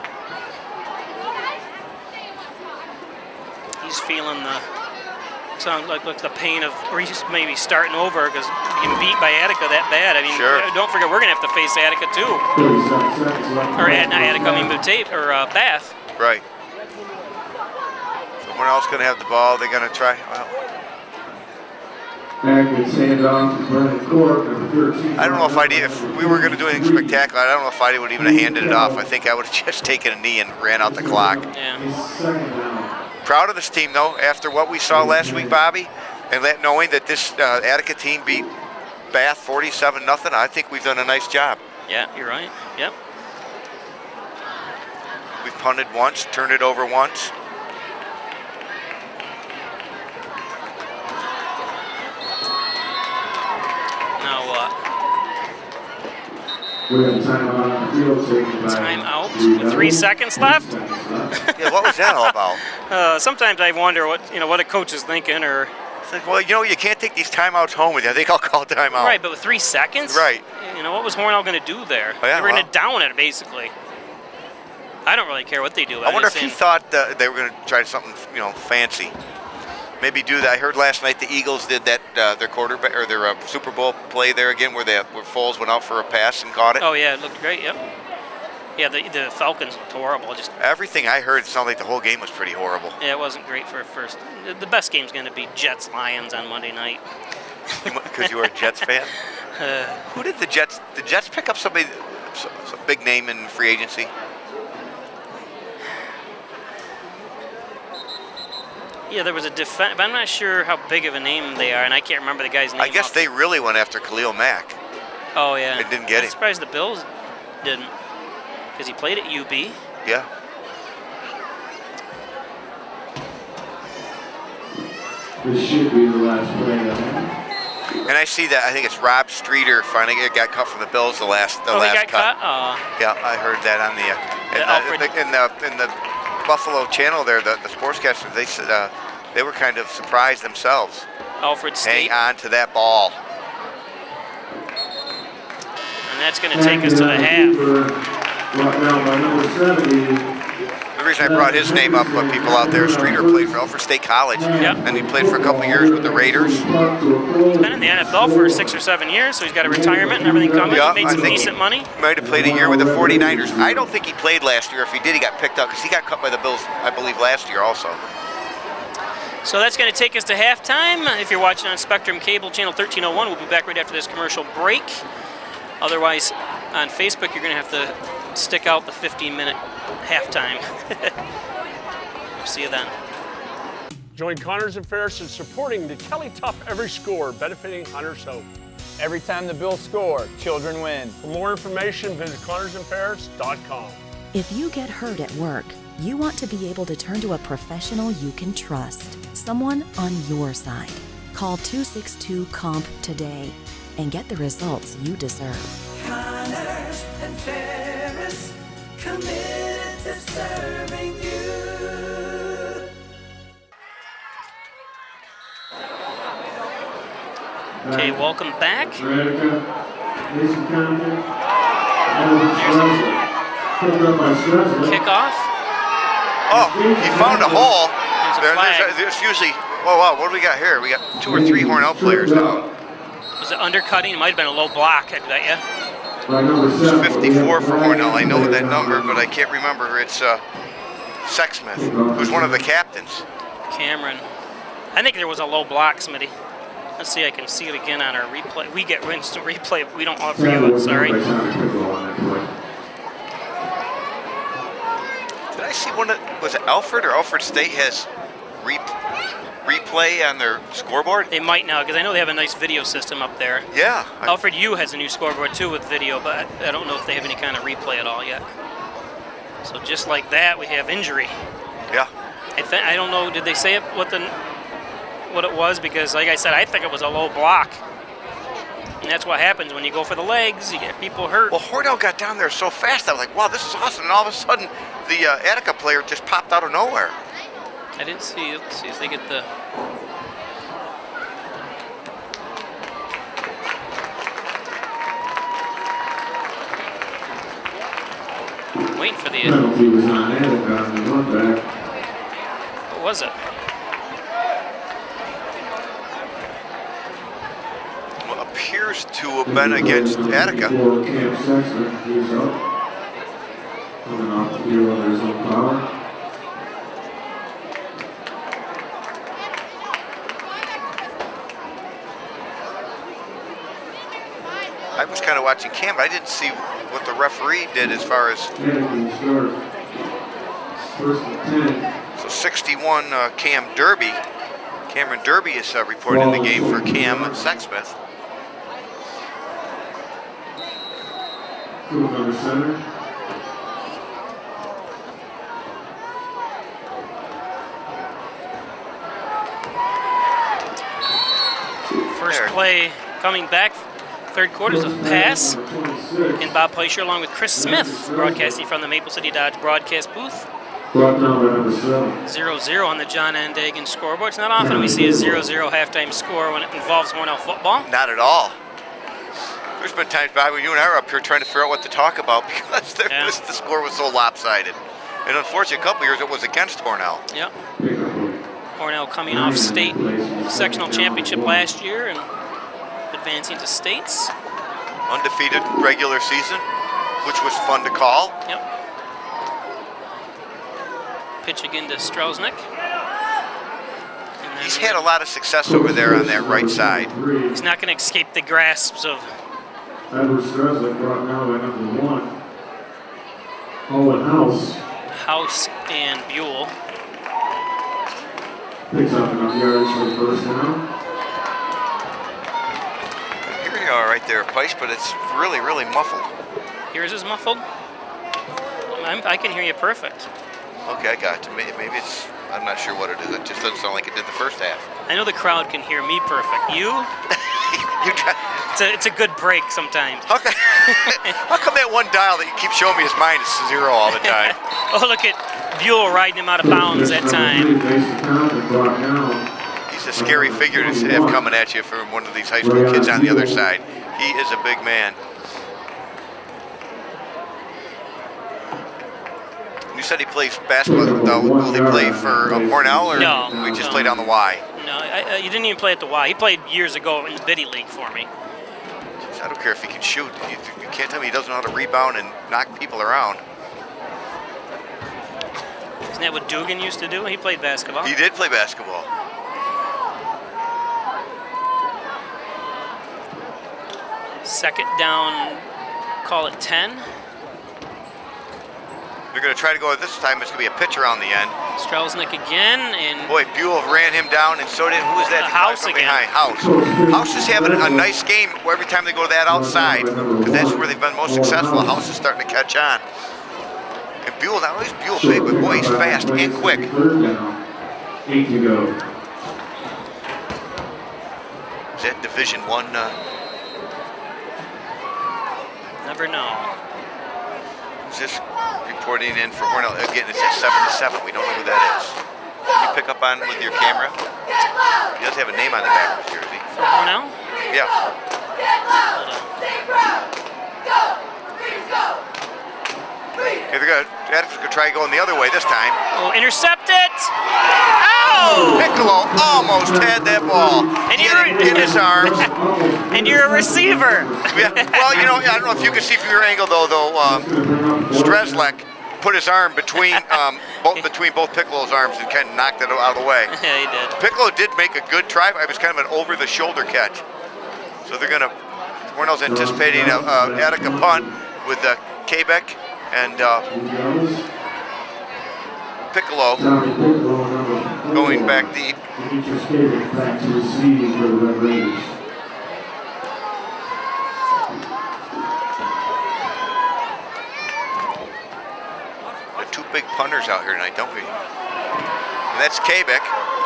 He's feeling sounds like the pain of maybe starting over because being beat by Attica that bad. I mean, sure. Don't forget we're gonna have to face Attica too. Or not Attica, I mean Bath. Right. Someone else gonna have the ball. They're gonna try. Well, And it's handed off to Brennan Court, number 13. I don't know if we were going to do anything spectacular, I don't know if I would even have handed it off. I think I would have just taken a knee and ran out the clock. Yeah. Second down. Proud of this team, though, after what we saw last week, Bobby, and knowing that this Attica team beat Bath 47-0, I think we've done a nice job. Yeah, you're right. Yep. We've punted once, turned it over once. Now what? We have a timeout on the field taken by Timeout with 3 seconds left. Yeah, what was that all about? Sometimes I wonder what a coach is thinking, or It's like, well, you can't take these timeouts home with you. I think I'll call timeout. right. But with 3 seconds, Right. What was Hornell going to do there? Oh, yeah, they were going well. to down it basically. I don't really care what they do. I wonder if he thought they were going to try something, fancy. Maybe do that. I heard last night the Eagles did that their quarterback or their Super Bowl play there again, where Foles went out for a pass and caught it. Oh yeah, it looked great. Yep. Yeah, the Falcons looked horrible. Just Everything I heard sounded like the whole game was pretty horrible. yeah, it wasn't great for first. The best game's going to be Jets Lions on Monday night. Because you were a Jets fan. Who did the Jets? Did Jets pick up somebody, some big name in free agency? Yeah, there was a defense, but I'm not sure how big of a name they are, and I can't remember the guy's name. I guess they really went after Khalil Mack. Oh yeah. They didn't get I'm him. surprised the Bills didn't, because he played at UB. Yeah. This should be the last play of the game. And I see that. I think it's Rob Streeter finally got cut from the Bills the last he got cut. Oh. Yeah, I heard that on in the Buffalo channel there. The sportscasters, they said they were kind of surprised themselves. Alfred State. Hang on to that ball. And that's going to take us to the half. Brought down by number 70. The reason I brought his name up, but people out there, Streeter played for Alfred State College, Yep. and he played for a couple years with the Raiders. He's been in the NFL for 6 or 7 years, so he's got a retirement and everything coming. Yeah, he made some decent money. Might have played a year with the 49ers. I don't think he played last year. If he did, he got picked up because he got cut by the Bills, I believe, last year also. So that's going to take us to halftime. If you're watching on Spectrum Cable, channel 1301, we'll be back right after this commercial break. Otherwise, on Facebook, you're going to have to stick out the 15-minute halftime. See you then. Join Connors and Ferris in supporting the Kelly Tough Every Score, benefiting Hunter's Hope. Every time the Bills score, children win. For more information, visit connorsandferris.com. If you get hurt at work, you want to be able to turn to a professional you can trust, someone on your side. Call 262-COMP today and get the results you deserve. Connors and Ferris, committed to serving you. Okay, welcome back. Attica, Mason Compton, picked up by Strasser. Kickoff. Oh, he found a hole. There's a flag. There's usually, oh wow, what do we got here? We got 2 or 3 Hornell players down. Was it undercutting? It might have been a low block, I bet you. By number 7. 54 for Hornell. I know that number, but I can't remember. It's Sexsmith, who's one of the captains. Cameron. I think there was a low block, Smitty. Let's see, I can see it again on our replay. We get instant replay, but we don't offer you it, sorry. Did I see one that, was it Alfred or Alfred State has replay on their scoreboard? They might now, because I know they have a nice video system up there. Yeah. Alfred U has a new scoreboard too with video, but I don't know if they have any kind of replay at all yet. So just like that, we have injury. Yeah. I don't know, did they say it, what it was? Because like I said, I think it was a low block. And that's what happens when you go for the legs, you get people hurt. Well, Hornell got down there so fast, I was like, wow, this is awesome. And all of a sudden, the Attica player just popped out of nowhere. I didn't see, let's see if they get the... Waiting for the... Penalty was on Attica on the run back. What was it? Well, appears to have been against Attica. Cam Sexton, he's up. Coming off the field under his own power. I was kind of watching Cam, but I didn't see what the referee did as far as... First and 10. So 61, Cameron Derby is reporting the game for Cam Sexsmith. Number center. First play coming back. Third quarter's a pass. And Bob Pleisher along with Chris Smith broadcasting from the Maple City Dodge broadcast booth. 0-0 on the John N. Dagan scoreboard. It's not often we see a 0-0 halftime score when it involves Hornell football. Not at all. There's been times, Bob, when you and I were up here trying to figure out what to talk about because the score was so lopsided. And unfortunately, a couple years it was against Hornell. Yep. Hornell coming off state sectional championship last year and advancing to states. Undefeated regular season, which was fun to call. Yep. Pitch again to Strelznik. He's had a lot of success over there on that right side. He's not going to escape the grasps of... Edward Strelznik brought now by number 1. Owen House. House and Buell. Picks up enough yards for the first down. Here you are right there, Pice, but it's really, really muffled. Yours is muffled? I can hear you perfect. Okay, I got you. Maybe it's, I'm not sure what it is. It just doesn't sound like it did the first half. I know the crowd can hear me perfect. You? It's a good break sometimes. How come that one dial that you keep showing me is minus 0 all the time? Oh, look at Buell riding him out of bounds that time. He's a scary figure to have coming at you from one of these high school kids on the other side. He is a big man. You said he plays basketball. Will he play for Hornell, or no, we just played on the Y? No, he didn't even play at the Y. He played years ago in the Biddy League for me. I don't care if he can shoot. You can't tell me he doesn't know how to rebound and knock people around. Isn't that what Dugan used to do? He played basketball. He did play basketball. Second down, call it 10. They're going to try to go this time. It's going to be a pitcher on the end. Strelznik again, and boy, Buell ran him down, and so did who was that? House again. Behind. House is having a nice game every time they go to that outside, because that's where they've been most successful. House is starting to catch on. And Buell, not only is Buell big, but boy, he's fast and quick. 8 to go. Is that Division I? Never know. Is this reporting in for Hornell? Again, it's at 7-7. We don't know who that is. Can you pick up on with your camera? He does have a name on the back of his jersey. For Hornell? Yeah. Here they're good. Attica's gonna try going the other way this time. Oh, intercept it! Ow! Piccolo almost had that ball. And He had it in his arms. And you're a receiver. Yeah. Well, you know, I don't know if you can see from your angle though. Strzelecki put his arm between both Piccolo's arms and kind of knocked it out of the way. Yeah, he did. Piccolo did make a good try. It was kind of an over-the-shoulder catch. So they're gonna. Hornell's anticipating a Attica punt with Quebec and Piccolo going back deep. Back to receiving for the Red Raiders. The two big punters out here tonight, don't we? And that's Quebec.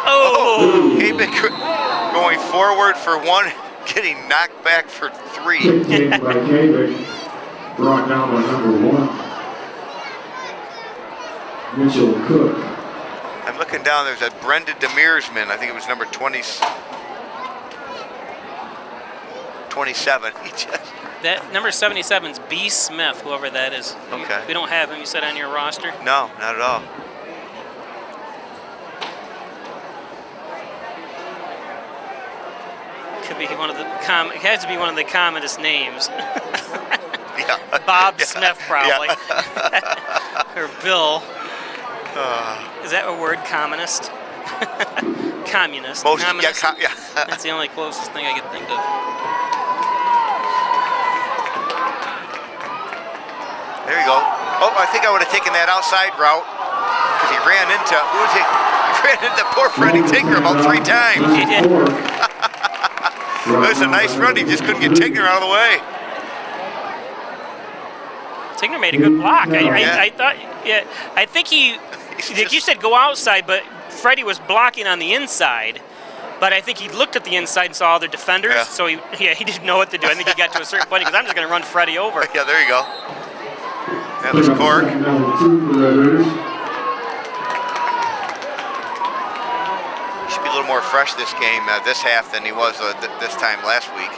Oh! Quebec going forward for one, getting knocked back for three. Kick by Quebec, brought down by number 1. Mitchell Cook. I'm looking down, there's a Brendan Demiersman, I think it was number 27. He just... That number 77's B. Smith, whoever that is. Okay. We don't have him, you said, on your roster? No, not at all. Could be one of the it has to be one of the commonest names. Yeah. Bob Yeah. Smith, probably. Yeah. Or Bill. Is that a word, communist? Communist. Most, Communist. yeah. That's the only closest thing I could think of. There you go. Oh, I think I would have taken that outside route because he ran into, who was he? He ran into poor Freddie Tinker about 3 times. He did. It was a nice run. He just couldn't get Tinker out of the way. Tinker made a good block. I thought, yeah, I think like you said, go outside, but Freddie was blocking on the inside. But I think he looked at the inside and saw other defenders, so he didn't know what to do. I think he got to a certain point because I'm just going to run Freddie over. Yeah, there you go. That was Cork. He should be a little more fresh this game, this half, than he was this time last week.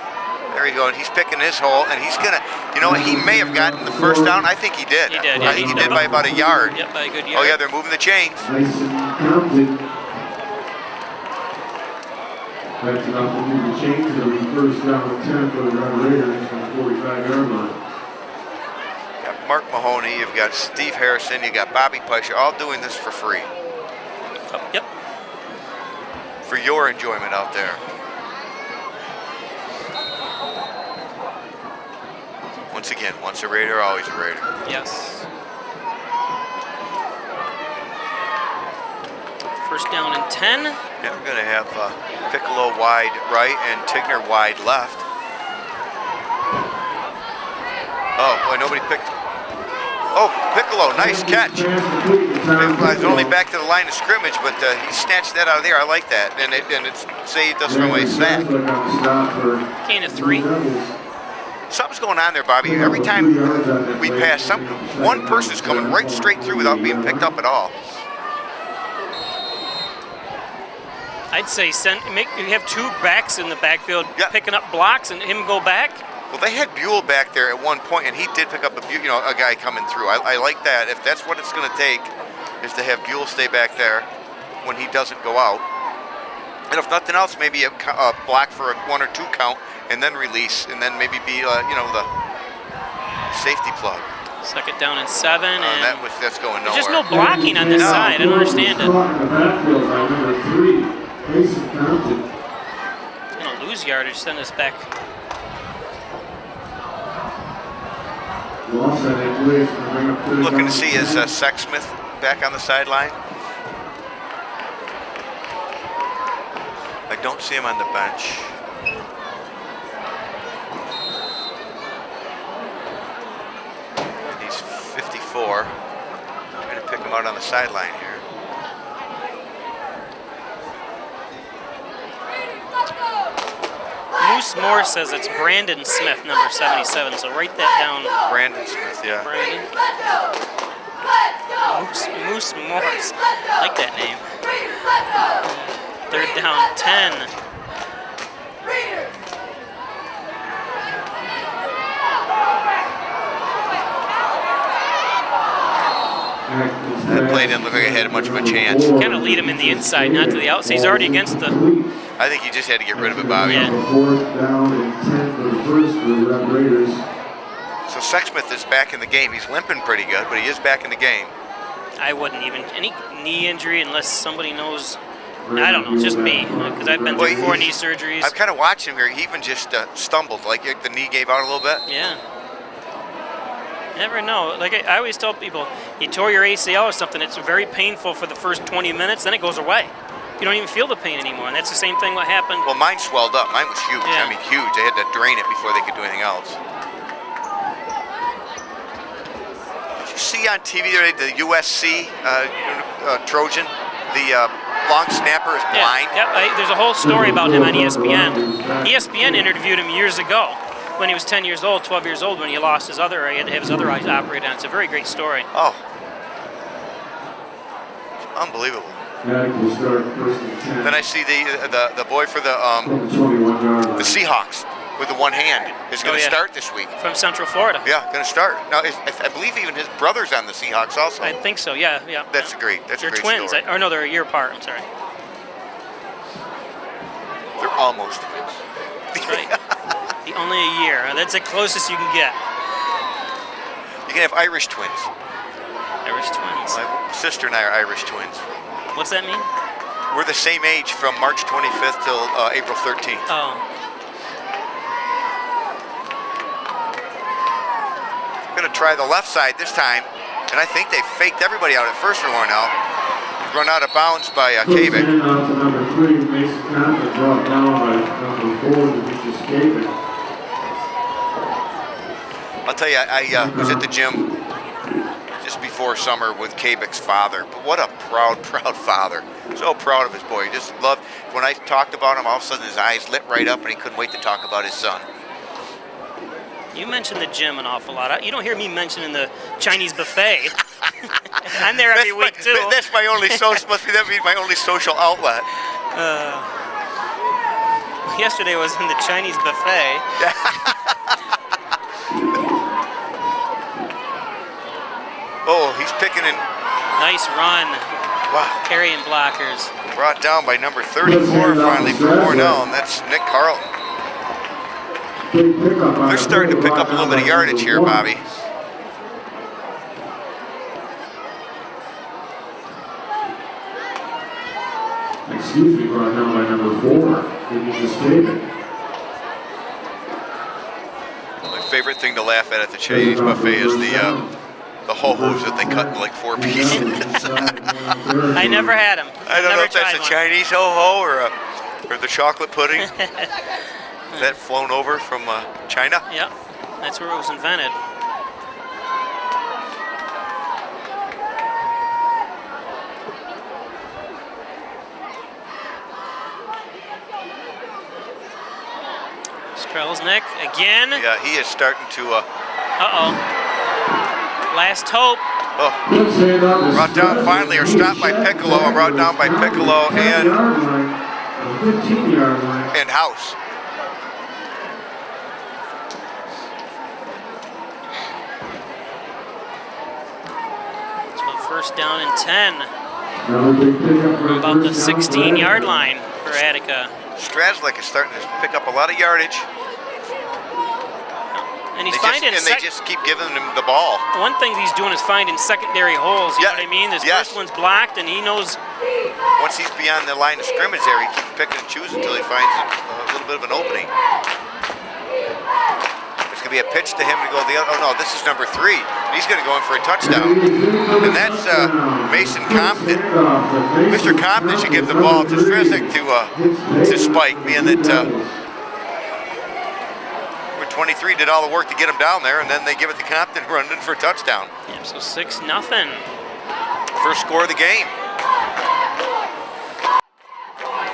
There you go, and he's picking his hole, and he's gonna, you know, he may have gotten the first down. I think he did. He did, yeah. I think he did by about a yard. Yep, by a good yard. Oh yeah, they're moving the chains. Nice and counted. That's enough to move the chains. It'll be first down and 10 for the Red Raiders on the 45-yard line. You got Mark Mahoney, you've got Steve Harrison, you got Bobby Pleisch, all doing this for free. Yep. For your enjoyment out there. Once again, once a Raider, always a Raider. Yes. First down and 10. Yeah, we're going to have Piccolo wide right and Tigner wide left. Oh, boy, nobody picked. Oh, Piccolo, nice catch. It was only back to the line of scrimmage, but he snatched that out of there. I like that. And it's saved us from a sack. Gain of 3. Something's going on there, Bobby. Every time we pass, one person's coming right straight through without being picked up at all. I'd say you have 2 backs in the backfield picking up blocks and him go back. Well, they had Buell back there at one point, and he did pick up a guy coming through. I like that. If that's what it's going to take, is to have Buell stay back there when he doesn't go out. And if nothing else, maybe a block for a 1 or 2 count, and then release, and then maybe be the safety plug. Second down and 7, and that's going nowhere. There's just no blocking on this side. I don't understand it. He's gonna lose yardage. Send us back. Looking to see is Sexsmith back on the sideline. I don't see him on the bench. He's 54. I'm going to pick him out on the sideline here. Moose Moore says it's Brandon Smith, number 77, so write that down. Brandon Smith, yeah. Brandon. Moose Morris. I like that name. Third down, 10. play didn't look like it had much of a chance. Kind of lead him in the inside, not to the outside. He's already against the... I think he just had to get rid of it, Bobby. Yeah. 4th down and 10 for the first for the Red Raiders. So Sexsmith is back in the game. He's limping pretty good, but he is back in the game. I wouldn't even... Any knee injury, unless somebody knows... I don't know, it's just me, because I've been through 4 knee surgeries. I've kind of watched him here. He even just stumbled, like the knee gave out a little bit. Yeah. Never know. Like I always tell people, you tore your ACL or something, it's very painful for the first 20 minutes, then it goes away. You don't even feel the pain anymore, and that's the same thing what happened. Well, mine swelled up. Mine was huge. Yeah. I mean, huge. They had to drain it before they could do anything else. Did you see on TV the USC Trojan? The long snapper is blind. Yeah, there's a whole story about him on ESPN. ESPN interviewed him years ago when he was 10 years old, 12 years old, when he lost his other, he had to have his other eyes operated on. It's a very great story. Oh. Unbelievable. Then I see the boy for the Seahawks with the one hand is going to start this week. From Central Florida. Yeah, going to start. Now, I believe even his brother's on the Seahawks also. I think so, yeah. That's great. That's they're a great twins. story. Or no, they're a year apart, I'm sorry. They're almost twins. That's right. Only a year. That's the closest you can get. You can have Irish twins. Irish twins. My sister and I are Irish twins. What's that mean? We're the same age from March 25th till April 13th. Oh. I'm going to try the left side this time, and I think they faked everybody out at first for Hornell. Run out of bounds by Kavik. Out to number 3, Mason Compton, brought down by number 4, Demetrius Kavik. I'll tell you, I was at the gym just before summer with Kavik's father. But what a proud, proud father. So proud of his boy. He just loved, when I talked about him, all of a sudden his eyes lit right up and he couldn't wait to talk about his son. You mentioned the gym an awful lot. You don't hear me mentioning the Chinese buffet. I'm there every week too. That's my only social, must be that be my only social outlet. Yesterday was in the Chinese buffet. Oh, he's picking in. Nice run. Wow. Carrying blockers. Brought down by number 34 finally for Hornell, and that's Nick Carlton. They're starting to pick up a little bit of yardage here, Bobby. Excuse me, brought down by number 4, Demetrius Kavik. My favorite thing to laugh at the Chinese buffet is the ho-hos that they cut in like 4 pieces. I never had them. I don't know if that's a Chinese ho-ho or the chocolate pudding. Is that flown over from China? Yeah, that's where it was invented. Strelznick again. Yeah, he is starting to. Uh-oh. Last hope. Oh. Brought down finally, or stopped by Piccolo, and brought down by Piccolo and House. So first down and 10. From about the 16-yard line for Attica. Strelznick is starting to pick up a lot of yardage. And he's finding they just keep giving him the ball. One thing he's doing is finding secondary holes. You know what I mean? This first one's blocked, and he knows. Once he's beyond the line of scrimmage there, he keeps picking and choosing until he finds a little bit of an opening. There's going to be a pitch to him to go the other. Oh no, this is number 3. He's going to go in for a touchdown, and that's Mason Compton. Mr. Compton should give the ball to Strelznick to Spike, being that. 23 did all the work to get him down there, and then they give it to Compton, running for a touchdown. Yeah, so 6-0. First score of the game.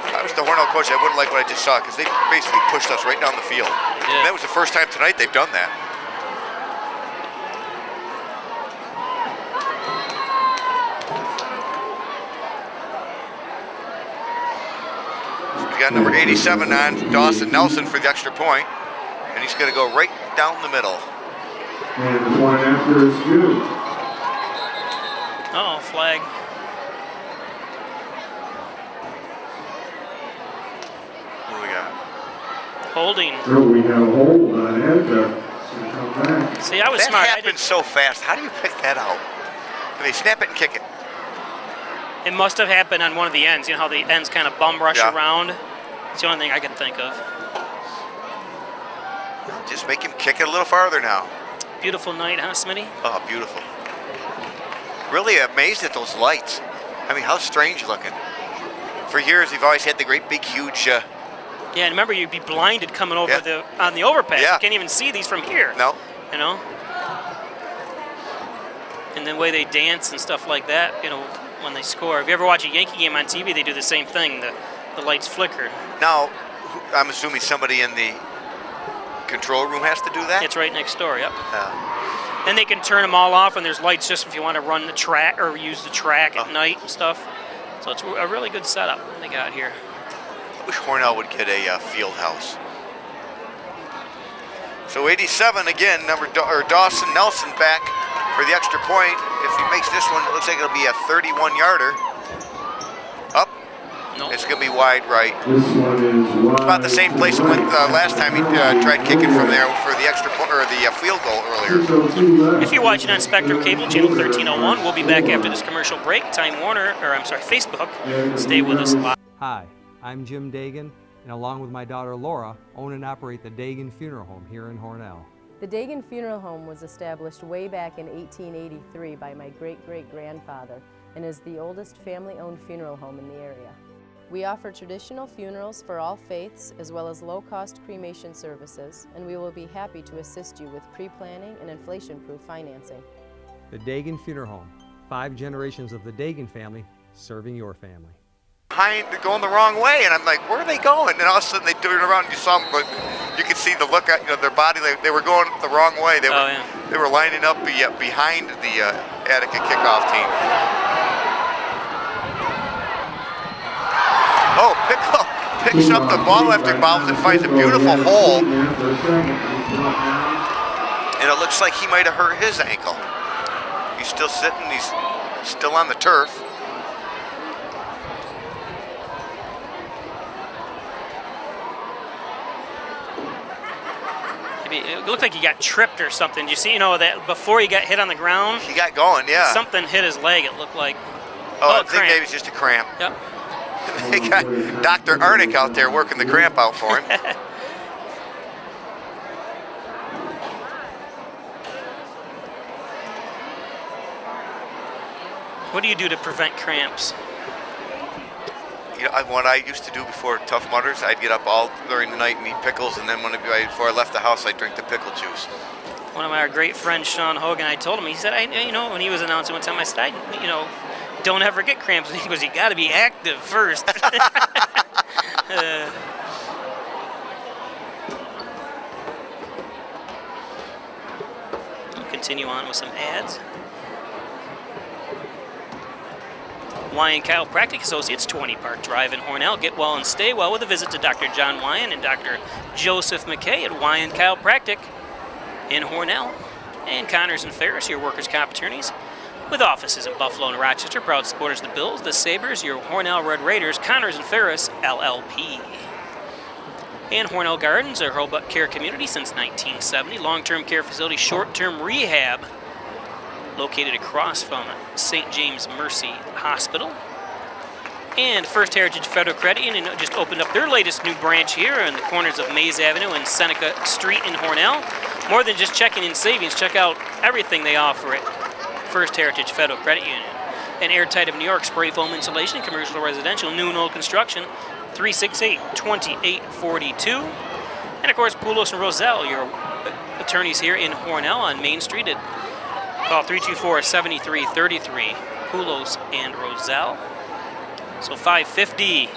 If I was the Hornell coach, I wouldn't like what I just saw, because they basically pushed us right down the field. And that was the first time tonight they've done that. So we got number 87 on, Dawson Nelson, for the extra point. And he's going to go right down the middle. And the point after is good. Uh-oh, flag. What do we got? Holding. So we have a hold on Attica. It's going to come back. See, I was that smart. happened so fast. How do you pick that out? They snap it and kick it. It must have happened on one of the ends. You know how the ends kind of bum rush around? It's the only thing I can think of. Just make him kick it a little farther now. Beautiful night, huh, Smitty? Oh, beautiful. Really amazed at those lights. I mean, how strange looking. For years, we've always had the great big, huge... yeah, and remember, you'd be blinded coming over on the overpass. Yeah. You can't even see these from here. No. You know? And the way they dance and stuff like that, you know, when they score. If you ever watch a Yankee game on TV, they do the same thing. The lights flicker. Now, I'm assuming somebody in the control room has to do that? It's right next door, yep. Then they can turn them all off when there's lights just if you want to run the track or use the track at night and stuff. So it's a really good setup they got here. I wish Hornell would get a field house. So 87 again, Dawson Nelson back for the extra point. If he makes this one, it looks like it'll be a 31-yarder. Up. No. It's going to be wide right. This one is wide. About the same place it went last time he tried kicking from there for the extra point or the field goal earlier. If you're watching on Spectrum Cable, channel 1301, we'll be back after this commercial break. Time Warner, or I'm sorry, Facebook. Stay with us live. Hi, I'm Jim Dagan, and along with my daughter Laura, own and operate the Dagan Funeral Home here in Hornell. The Dagan Funeral Home was established way back in 1883 by my great-great-grandfather and is the oldest family-owned funeral home in the area. We offer traditional funerals for all faiths as well as low-cost cremation services, and we will be happy to assist you with pre-planning and inflation-proof financing. The Dagan Funeral Home, 5 generations of the Dagan family serving your family. They're going the wrong way, and I'm like, where are they going? And all of a sudden they turn around and you saw them, but you could see the look at their body. They were going the wrong way. They were lining up behind the Attica kickoff team. Oh, picks up the ball after bounds and finds a beautiful hole. And it looks like he might have hurt his ankle. He's still sitting. He's still on the turf. It looked like he got tripped or something. You see, that before he got hit on the ground? He got going, yeah. Something hit his leg, it looked like. Oh, I think maybe it's just a cramp. Yep. They got Dr. Arnick out there working the cramp out for him. What do you do to prevent cramps? What I used to do before Tough Mudders, I'd get up all during the night and eat pickles, and then before I left the house, I'd drink the pickle juice. One of our great friends, Sean Hogan, I told him, he said, when he was announcing one time, I said, don't ever get cramps. And he goes, you got to be active first. We'll continue on with some ads. Wyan Chiropractic Associates, 20 Park Drive in Hornell. Get well and stay well with a visit to Dr. John Wyan and Dr. Joseph McKay at Wyan Chiropractic in Hornell. And Connors and Ferris, your workers' comp attorneys, with offices in Buffalo and Rochester. Proud supporters of the Bills, the Sabres, your Hornell Red Raiders, Connors and Ferris, LLP. And Hornell Gardens, a Hurlbut care community since 1970. Long-term care facility, short-term rehab, located across from St. James Mercy Hospital. And First Heritage Federal Credit Union just opened up their latest new branch here in the corners of Mays Avenue and Seneca Street in Hornell. More than just checking in savings, check out everything they offer at First Heritage Federal Credit Union. And Airtight of New York, spray foam insulation, commercial or residential, new and old construction, 368-2842. And of course, Poulos and Roselle, your attorneys here in Hornell on Main Street at call 324-7333, Poulos and Roselle. So 5:50,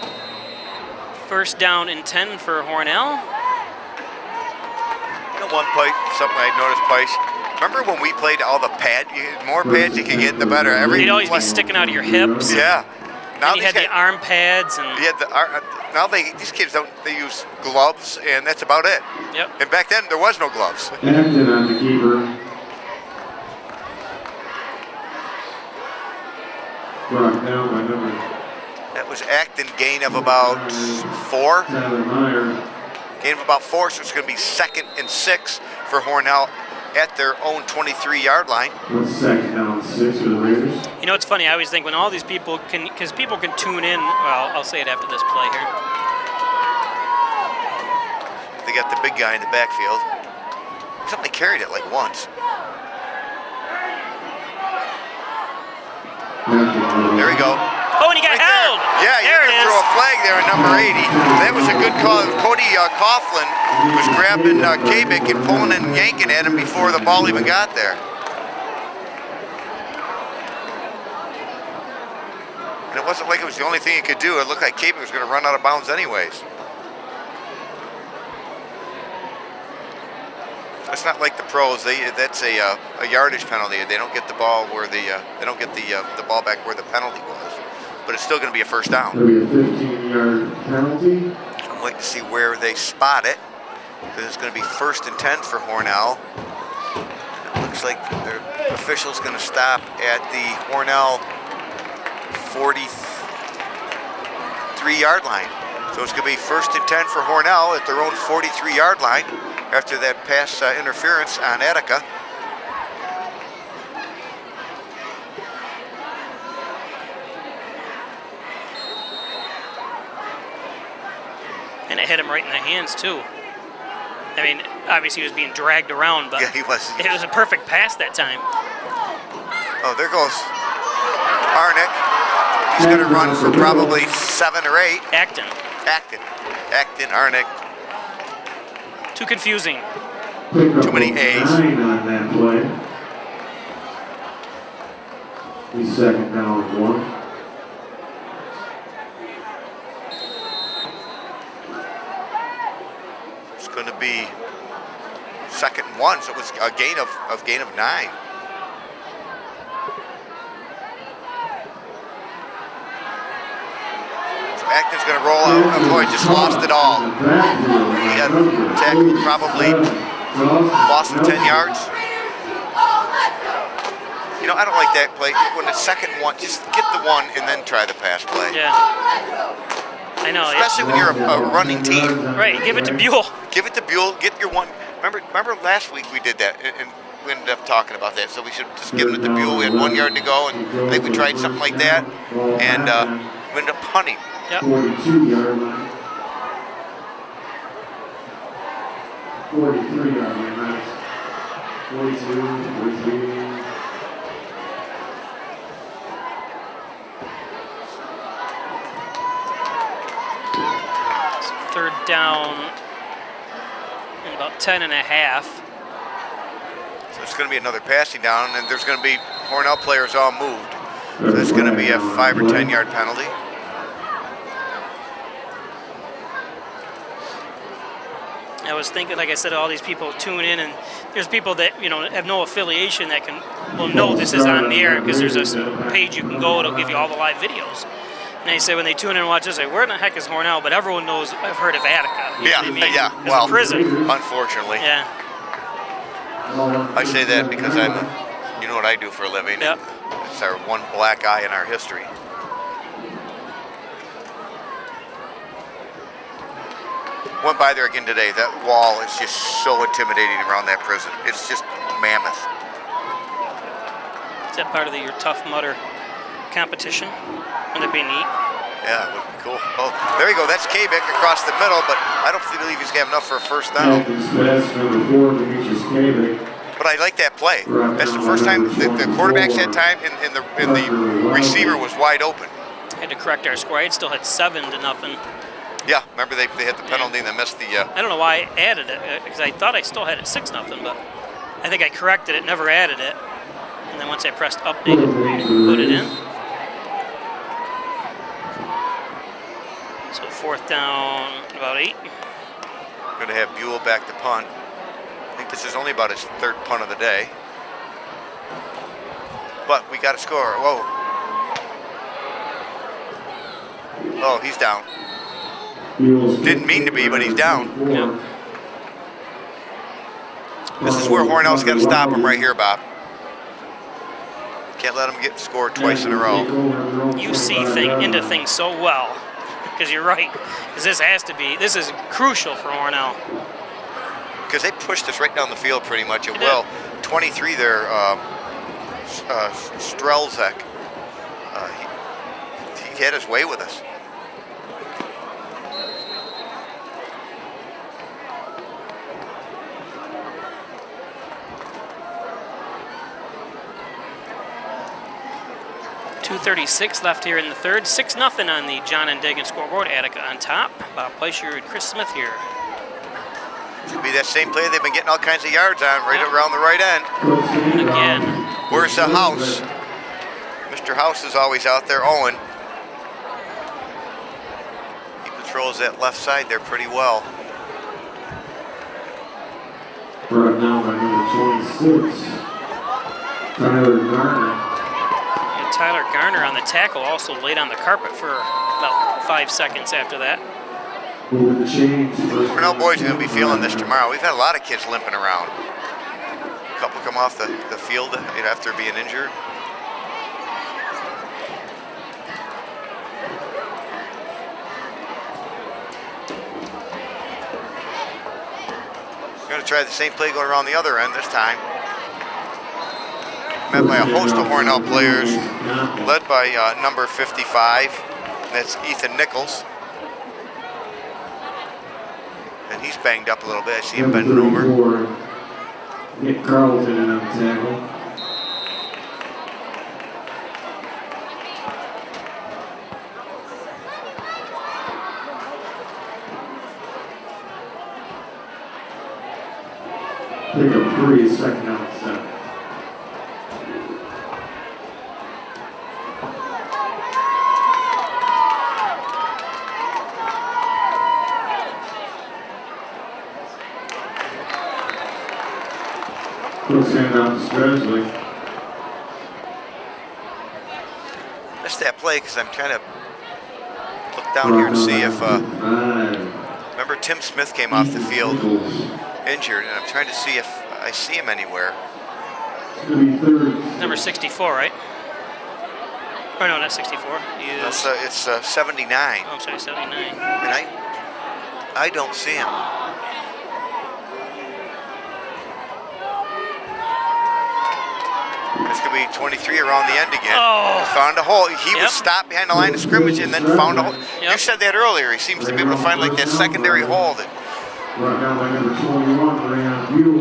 first down and 10 for Hornell. One play, something I noticed, Price. Remember when we played all the pads? The more pads you could get, the better. They'd always be sticking out of your hips. Yeah. Now you had the arm pads and. Yeah. Now these kids they use gloves and that's about it. Yep. And back then there was no gloves. Acton on the keeper. That was Acton, gain of about 4. Tyler Meyer. Gain of about 4, so it's going to be 2nd and 6 for Hornell at their own 23-yard line. Second down 6 for the Raiders. You know, it's funny. I always think when all these people can, because people can tune in. Well, I'll say it after this play here. They got the big guy in the backfield. Somebody carried it like once. There we go. Oh, and he got held. Yeah, you there can it is. throw a flag there at number 80. That was a good call. Cody Coughlin was grabbing Kabik and pulling and yanking at him before the ball even got there. And it wasn't like it was the only thing he could do. It looked like Kabik was going to run out of bounds anyways. It's not like the pros. That's a yardage penalty. They don't get the ball where they don't get the ball back where the penalty was. But it's still going to be a first down. It'll be a 15-yard penalty. I'd like to see where they spot it, because it's going to be 1st and 10 for Hornell. It looks like their official's going to stop at the Hornell 43-yard line. So it's going to be 1st and 10 for Hornell at their own 43-yard line after that pass interference on Attica. And it hit him right in the hands, too. I mean, obviously he was being dragged around, but yeah, he was. It was a perfect pass that time. Oh, there goes Arnick. He's going to run for probably 7 or 8. Acton, Arnick. Too confusing. Too many A's. 9 on that play. He's 2nd down and 1. Going to be 2nd and 1, so it was a gain of 9. So Acton's going to roll out. Oh boy, just lost it all. He got tackled, probably lost 10 yards. You know, I don't like that play. When it's 2nd and 1, just get the 1 and then try the pass play. Yeah. I know. Especially when you're a running team. Right, give it to Buell. Give it to Buell, get your 1. Remember last week we did that, and we ended up talking about that, so we should just give it to Buell. We had 1 yard to go, and I think we tried something like that, and we ended up punting. Yep. 42-yard line. 43-yard line. 42, 43. Third down and about 10 and a half. So it's going to be another passing down, and there's going to be Hornell players all moved. So it's going to be a 5 or 10 yard penalty. I was thinking, like I said, all these people tune in, and there's people that, you know, have no affiliation that will know this is on the air, because there's a page you can go, it'll give you all the live videos. And they say when they tune in and watch this, like, where in the heck is Hornell? But everyone knows, I've heard of Attica. You know what I mean? Yeah. It's Well, a prison. unfortunately. Yeah. I say that because you know what I do for a living. Yep. It's our one black eye in our history. Went by there again today. That wall is just so intimidating around that prison. It's just mammoth. Is that part of your Tough Mudder competition? Wouldn't it be neat? Yeah, it would be cool. Oh, there you go. That's Kabik across the middle, but I don't believe he's going to have enough for a first down. But I like that play. That's the first time the quarterback's had time, and the receiver was wide open. Had to correct our score. I still had 7-0. Yeah, remember they had the penalty and they missed the... I don't know why I added it, because I thought I still had it 6-0, but I think I corrected it, never added it. And then once I pressed update, put it in. So 4th down, about 8. Going to have Buell back to punt. I think this is only about his 3rd punt of the day. But we got to score. Whoa. Oh, he's down. Didn't mean to be, but he's down. Yeah. This is where Hornell's got to stop him right here, Bob. Can't let them get scored twice in a row. You see into things so well, because you're right. Because this is crucial for Hornell. Because they pushed us right down the field pretty much at will. 23 there, Strelzek. He had his way with us. .236 left here in the third. 6-0 on the John and Dagan scoreboard. Attica on top. Bob Fleischer and Chris Smith here. It's going to be that same play they've been getting all kinds of yards on, right around the right end. Again. Where's the House? Mr. House is always out there. Owen. He patrols that left side there pretty well. Brought down by number 26, Tyler Garner. Tyler Garner on the tackle, also laid on the carpet for about 5 seconds after that. Hornell boys are going to be feeling this tomorrow. We've had a lot of kids limping around. A couple come off the field after being injured. We're going to try the same play going around the other end this time. Met by a host of Hornell players, led by number 55, that's Ethan Nichols. And he's banged up a little bit. I see him bending over. Nick Carlton in on the tackle. Pick up 3, second down, 7. Quick send out to Stresley. Missed that play because I'm trying to look down here and see if, remember Tim Smith came off the field injured, and I'm trying to see if I see him anywhere. Number 64, right? Or no, not 64. It's 79. Oh, I'm sorry, 79. And I don't see him. It's going to be 23 around the end again. Oh. Found a hole. He was stopped behind the line of scrimmage and then found a hole. You said that earlier. He seems to be able to find like that secondary hole. That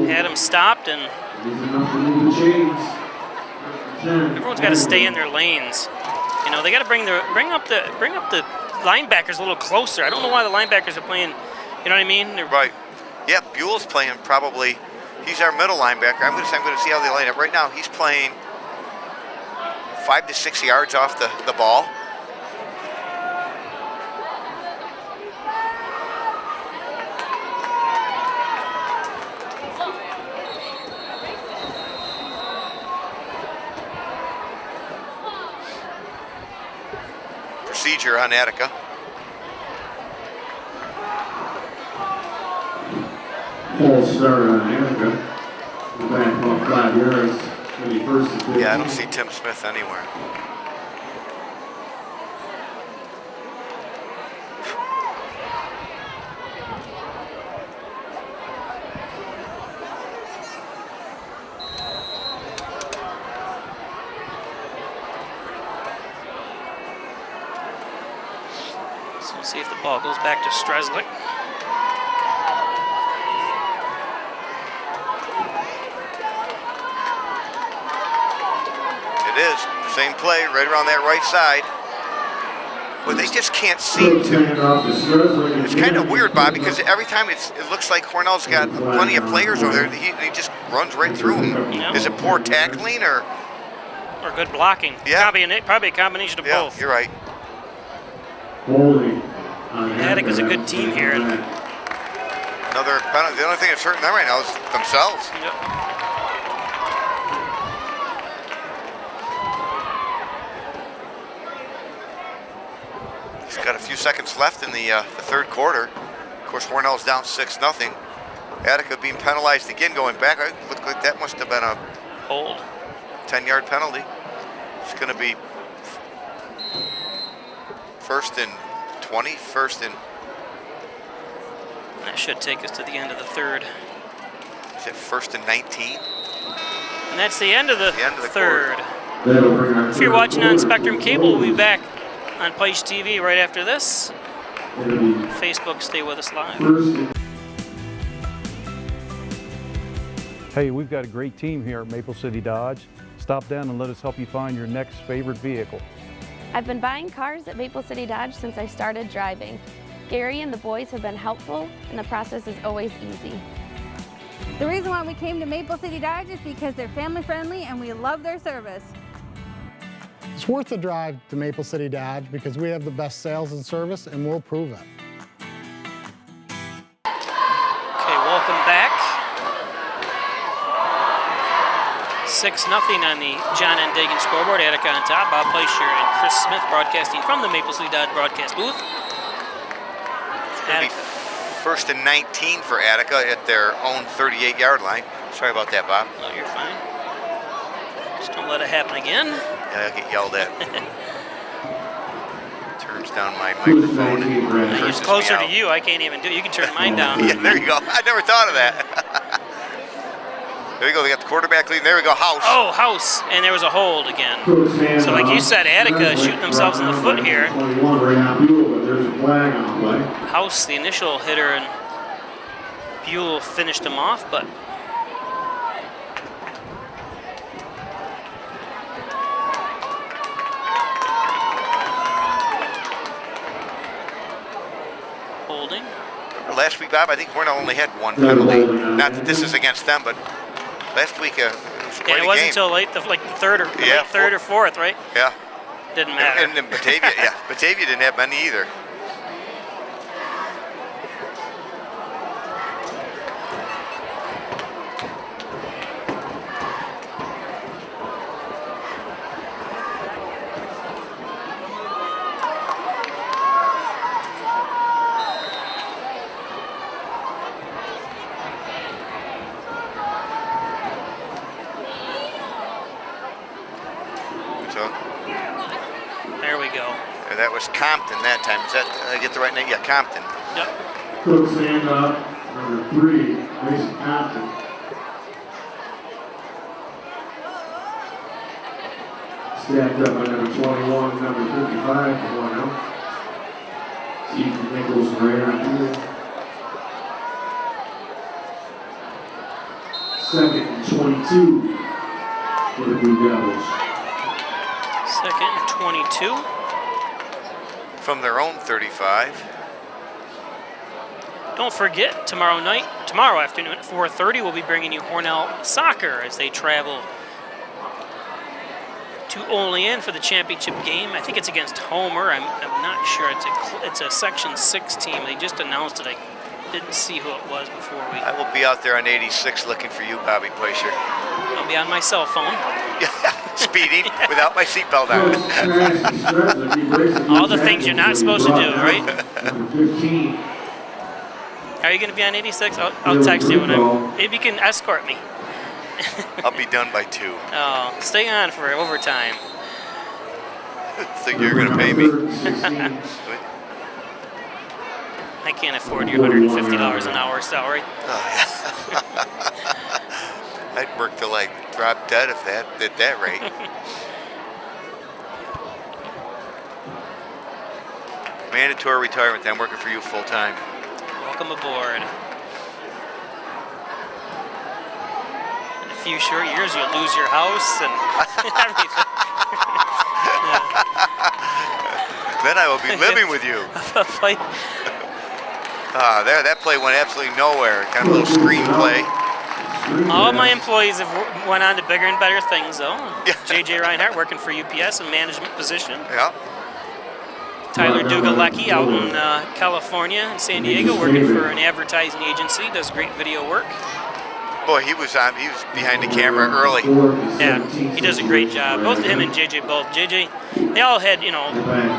had him stopped, and everyone's got to stay in their lanes. You know, they got to bring up the linebackers a little closer. I don't know why the linebackers are playing. You know what I mean? They're right. Yeah, Buell's playing probably. He's our middle linebacker. I'm going to see how they line up. Right now, he's playing 5 to 6 yards off the ball. Procedure on Attica. Full start on Attica. The back about 5 yards. Maybe first and 15. Yeah, I don't see Tim Smith anywhere. So we'll see if the ball goes back to Streslick. It is. Same play right around that right side. Well, they just can't seem to. It's kind of weird, Bob, because every time it looks like Hornell's got plenty of players over there, he just runs right through them. Yeah. Is it poor tackling or good blocking? Yeah. Probably a combination of both. You're right. Attica's a good team here. Another penalty. The only thing that's hurting them right now is themselves. Yep. Got a few seconds left in the third quarter. Of course, Hornell's down 6-0. Attica being penalized again going back. It looked like that must have been a hold. 10-yard penalty. It's going to be first and 20, first and... That should take us to the end of the third. Is it first and 19? And that's the end of the third. Quarter. If you're watching on Spectrum Cable, we'll be back on Peisch TV right after this. Facebook, stay with us live. Hey, we've got a great team here at Maple City Dodge. Stop down and let us help you find your next favorite vehicle. I've been buying cars at Maple City Dodge since I started driving. Gary and the boys have been helpful, and the process is always easy. The reason why we came to Maple City Dodge is because they're family friendly and we love their service. It's worth the drive to Maple City Dodge because we have the best sales and service, and we'll prove it. Okay, welcome back. 6-0 on the John N. Dagan scoreboard. Attica on top. Bob Fleischer and Chris Smith broadcasting from the Maple City Dodge broadcast booth. It's going to be first and 19 for Attica at their own 38-yard line. Sorry about that, Bob. No, you're fine. Just don't let it happen again. Yeah, I'll get yelled at. Turns down my microphone. It's closer to you. I can't even do it. You can turn mine down. Yeah, there you go. I never thought of that. There you go. They got the quarterback lead. There we go. House. Oh, House. And there was a hold again. So like you said, Attica shooting themselves in the foot here. House, the initial hitter, and Buell finished him off, but holding. Last week, Bob, I think Hornell only had one penalty. Not that this is against them, but last week it was quite it a wasn't game. until late, like the third or fourth, right? Yeah. Didn't matter. And then Batavia, yeah, Batavia didn't have many either. There we go. And that was Compton that time. Is that, I get the right name? Yeah, Compton. Yep. Cook stand up, number 3, Mason Compton. Stacked up by number 21, number 55 for Hornell. Steve Nichols right on field. Second and 22 for the Blue Devils. Second and 22. From their own 35. Don't forget, tomorrow afternoon at 4:30, we'll be bringing you Hornell soccer as they travel to Olean for the championship game. I think it's against Homer. I'm not sure. It's a Section 6 team. They just announced it. I didn't see who it was before we. I will be out there on 86 looking for you, Bobby Fleischer. I'll be on my cell phone. Speeding without my seatbelt on. All the things you're not supposed to do, right? Number 15. Are you going to be on 86? I'll text you when maybe you can escort me. I'll be done by 2. Oh, stay on for overtime. Think you're going to pay me? I can't afford your $150 an hour salary. Oh, yeah. I'd work till I drop dead if at that rate. Mandatory retirement. I'm working for you full time. Welcome aboard. In a few short years, you'll lose your house and everything. Then I will be living with you. That play went absolutely nowhere. Kind of a little screenplay. All my employees have went on to bigger and better things, though. J.J. Reinhardt working for UPS in management position. Yeah. Tyler Dugalecki out in California and San Diego working for an advertising agency. Does great video work. Boy, he was behind the camera early. Yeah, he does a great job. Both him and JJ both. JJ, they all had,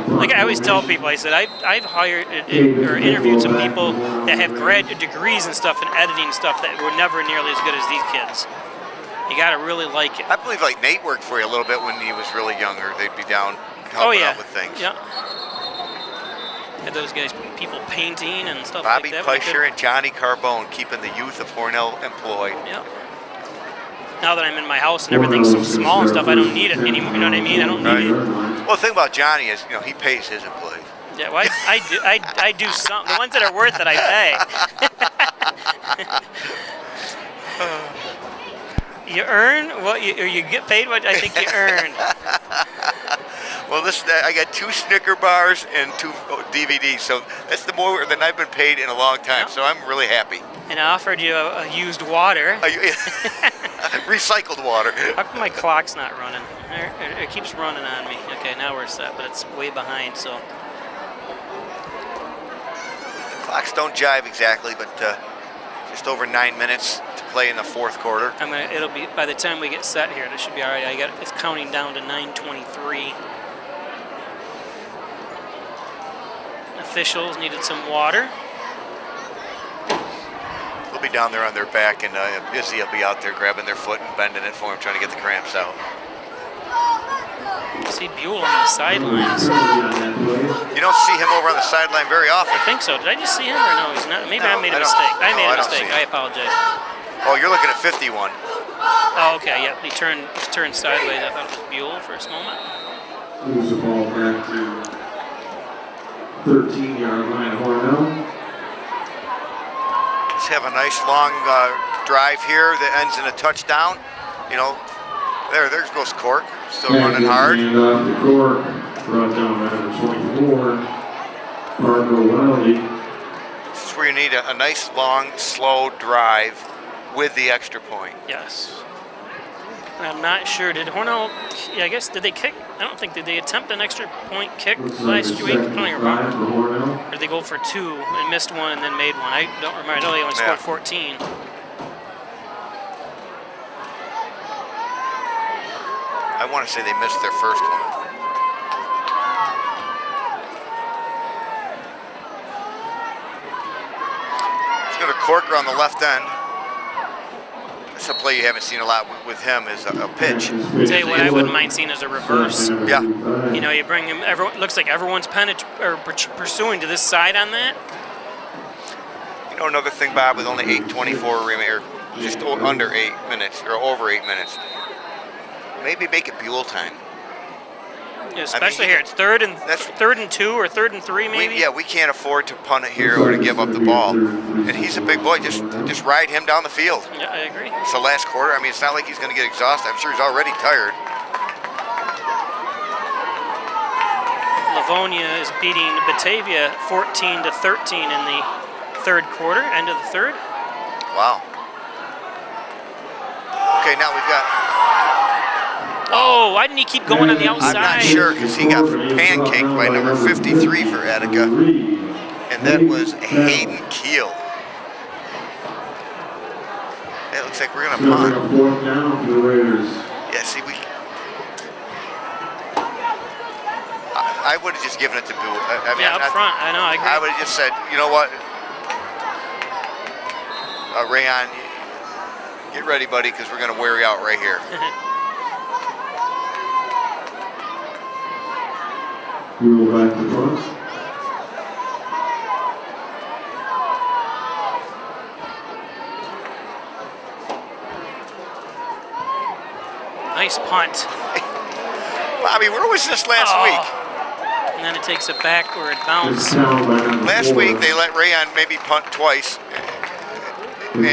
like I always tell people, I said, I've hired or interviewed some people that have grad degrees and stuff in editing stuff that were never nearly as good as these kids. You got to really like it. I believe like Nate worked for you a little bit when he was really younger. They'd be down helping Oh yeah. out with things. Yeah. Had those guys, people painting and stuff Bobby like that. Peischer and Johnny Carbone keeping the youth of Hornell employed. Yeah. Now that I'm in my house and everything's so small and stuff, I don't need it anymore. You know what I mean? I don't need it. Well, the thing about Johnny is, he pays his employees. Yeah, well, I do some. The ones that are worth it, I pay. You earn what you get paid what I think you earn. Well, I got 2 Snicker bars and 2 DVDs, so that's the more than I've been paid in a long time. So I'm really happy. And I offered you a used water. Recycled water. How come my clock's not running? It keeps running on me. Okay, now we're set, but it's way behind. So Clocks don't jive exactly, but just over 9 minutes to play in the 4th quarter. It'll be by the time we get set here. This should be all right. It's counting down to 9:23. Officials needed some water. They'll be down there on their back, and Izzy will be out there grabbing their foot and bending it for him, trying to get the cramps out. See Buell on the sidelines. You don't see him over on the sideline very often. I think so. Did I just see him or no? He's not. Maybe I made a mistake. I made a mistake. I apologize. Oh, you're looking at 51. Oh, okay. Yeah, he turned sideways. I thought it was Buell for a moment. Moves the ball back to 13-yard line, Hornell. Let's have a nice long drive here that ends in a touchdown. There goes Cork, still running hard. And off the Cork, brought down by number 24, Parker Wiley. This is where you need a nice, long, slow drive with the extra point. Yes. I'm not sure. Did Hornell? Yeah, I guess did they kick? I don't think did they attempt an extra point kick last week? I don't remember. Or did they go for 2 and missed one and then made one? I don't remember. I know they only scored 14. I want to say they missed their first one. It's going to Corker on the left end. That's a play you haven't seen a lot with him is a pitch. I'll tell you what I wouldn't mind seeing as a reverse. Yeah. You bring him. Looks like everyone's pursuing to this side on that. Another thing, Bob, with only 8:24 remaining, or just under 8 minutes, or over 8 minutes. Maybe make it Buell time. Yeah, especially here, it's third and 2 or 3rd and 3 maybe. We can't afford to punt it here or to give up the ball. And he's a big boy. Just ride him down the field. Yeah, I agree. It's the last quarter. It's not like he's going to get exhausted. I'm sure he's already tired. Livonia is beating Batavia 14-13 in the 3rd quarter. End of the 3rd. Wow. Okay, now we've got. Oh, why didn't he keep going on the outside? I'm not sure because he got pancaked by number 53 for Attica, and that was Hayden Keel. It looks like we're going to punt. 4th down for the Raiders. Yeah, see, I would have just given it to Buell. Up front, I know, I agree. I would have just said, you know what, Rayon, get ready, buddy, because we're going to wear you out right here. Buell back to punt. Nice punt. Bobby, where was this last week? And then it takes a backward bounce. Last week they let Rayon maybe punt twice, and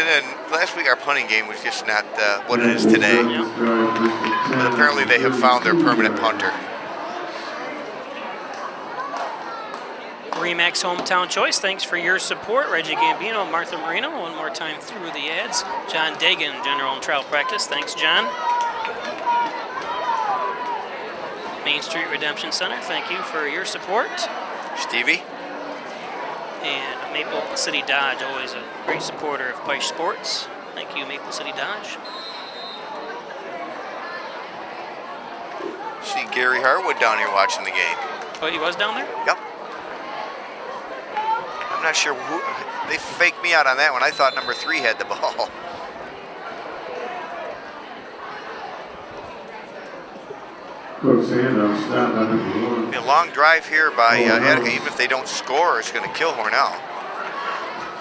then last week our punting game was just not what it is today. But apparently they have found their permanent punter. Remax Hometown Choice, thanks for your support. Reggie Gambino, Martha Marino, one more time through the ads. John Dagan, General and Trial Practice, thanks John. Main Street Redemption Center, thank you for your support. Stevie. And Maple City Dodge, always a great supporter of Pike Sports. Thank you, Maple City Dodge. See Gary Harwood down here watching the game. Oh, he was down there? Yep. I'm not sure who. They faked me out on that one. I thought number 3 had the ball. Cook's handoff stop by number 1. Be a long drive here by Attica. Even if they don't score, it's going to kill Hornell.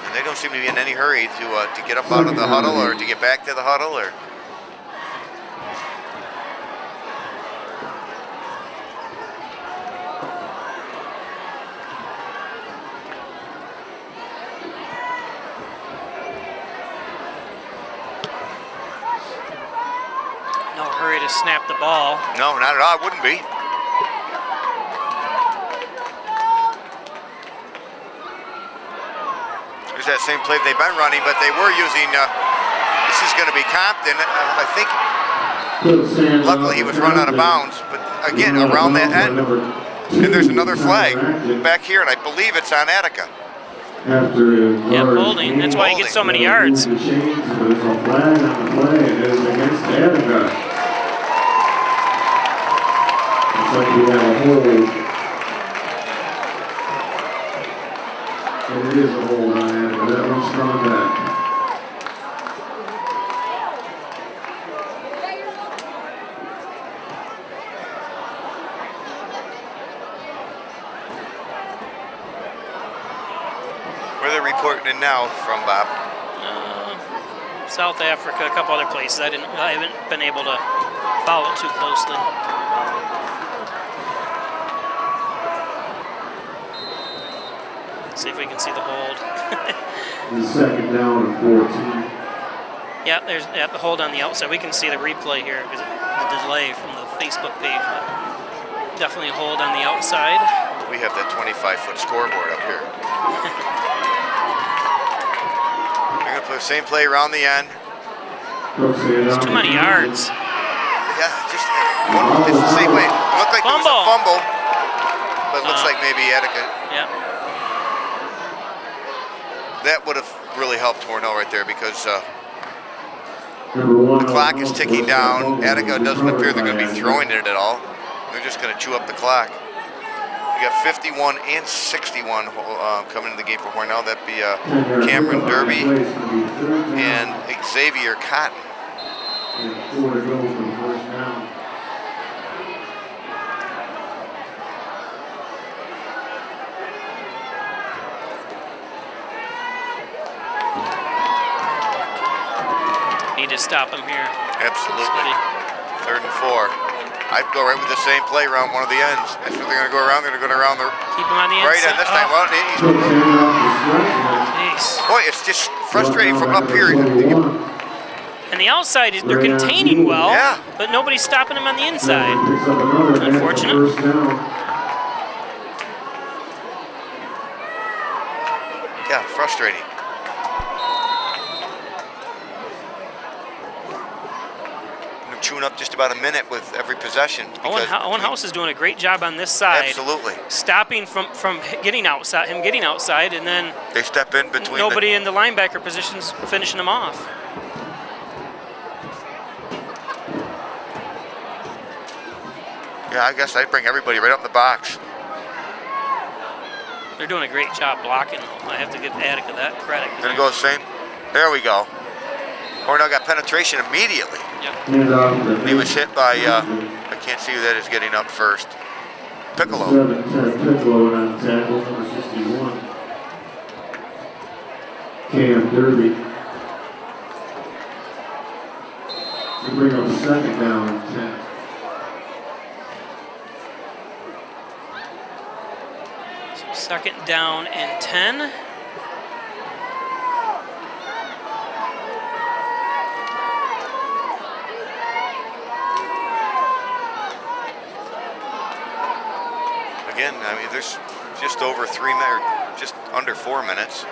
And they don't seem to be in any hurry to get up out of the huddle or to get back to the huddle. Or no hurry to snap the ball. no, not at all. It wouldn't be. There's that same play they've been running, but they were using. This is going to be Compton. I think. Luckily, he was run out of bounds, but again, around that end. And there's another flag back here, and I believe it's on Attica. Yeah, holding. That's why he gets so many yards. There's a flag on the play. It is against Attica. Looks like we have a hold. And it is a hold on Attica. That one's coming back. Where they're reporting in now from, Bob? South Africa, a couple other places. I haven't been able to follow it too closely. See if we can see the hold. The second down and 14. Yeah, there's the hold on the outside. We can see the replay here because the delay from the Facebook page. But definitely a hold on the outside. We have that 25-foot scoreboard up here. They're going to play the same play around the end. It's too many yards. Yeah, just it's the same way. It looked like there was a fumble, but it looks like maybe Attica. Yeah. That would have really helped Hornell right there because the clock is ticking down. Attica doesn't appear they're going to be throwing it at all. They're just going to chew up the clock. We got 51 and 61 coming into the game for Hornell. That'd be Cameron Derby and Xavier Cotton. 4 to go for the first down. Need to stop him here. Absolutely. 3rd and 4. I'd go right with the same play around one of the ends. That's what they're going to go around. They're going to go around the keep him on the right end this time. Well, boy, it's just frustrating from up here. And the outside, they're containing well, but nobody's stopping him on the inside. Unfortunate. Yeah, frustrating. Chewing up just about a minute with every possession. Owen House is doing a great job on this side. Absolutely. Stopping from getting outside, and then they step in between. Nobody in the linebacker positions finishing him off. Yeah, I guess I'd bring everybody right up in the box. They're doing a great job blocking, though. I have to give Attica that credit. Gonna go the same. There we go. Hornell got penetration immediately. Yep. He was hit by, I can't see who that is getting up first. Piccolo. Piccolo on tackle, number 61. Cam Derby. We bring up 2nd down and 10. So 2nd down and 10. Again, I mean, there's just over 3 minutes, or just under 4 minutes.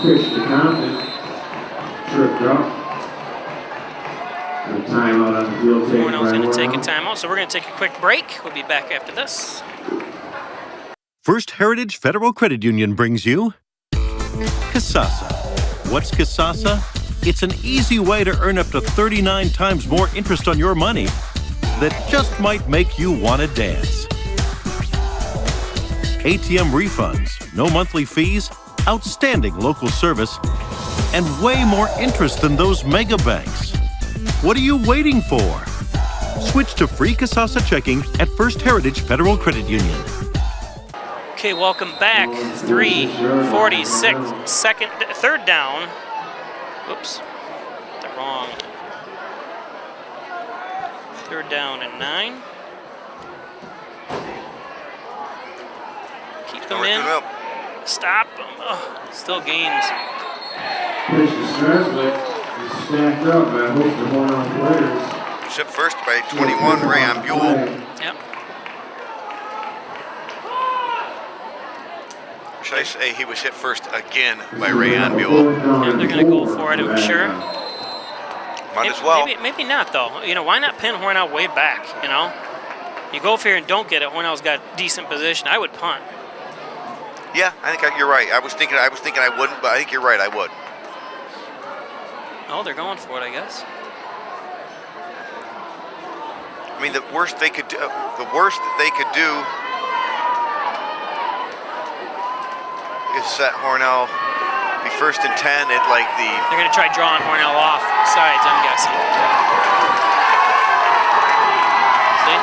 Pitch to Compton. Trip drop. The timeout on the field taken by Hornell's going to take a Hornell. timeout, so we're going to take a quick break. We'll be back after this. First Heritage Federal Credit Union brings you Kasasa. What's Kasasa? It's an easy way to earn up to 39 times more interest on your money that just might make you want to dance. ATM refunds, no monthly fees, outstanding local service, and way more interest than those mega banks. What are you waiting for? Switch to free Kasasa checking at First Heritage Federal Credit Union. Okay, welcome back. 3:46, third down. Oops, the wrong. Third down and 9. Keep them in. Stop them. Oh, still gains. Pitch to Straswick is stacked up by a host of Hornell players. Hit first by 21, Rayon Buell. Yep. Should I say he was hit first again by Rayon Buell? Yeah, they're going to go for it, I'm sure. Might as well. Maybe not, though. You know, why not pin Hornell way back, you know? You go for here and don't get it. Hornell's got decent position. I would punt. Yeah, I think you're right. I was thinking I wouldn't, but I think you're right, I would. Oh, they're going for it, I guess. I mean, the worst that they could do is set Hornell be first and 10 at like the. They're going to try drawing Hornell off sides, I'm guessing. See?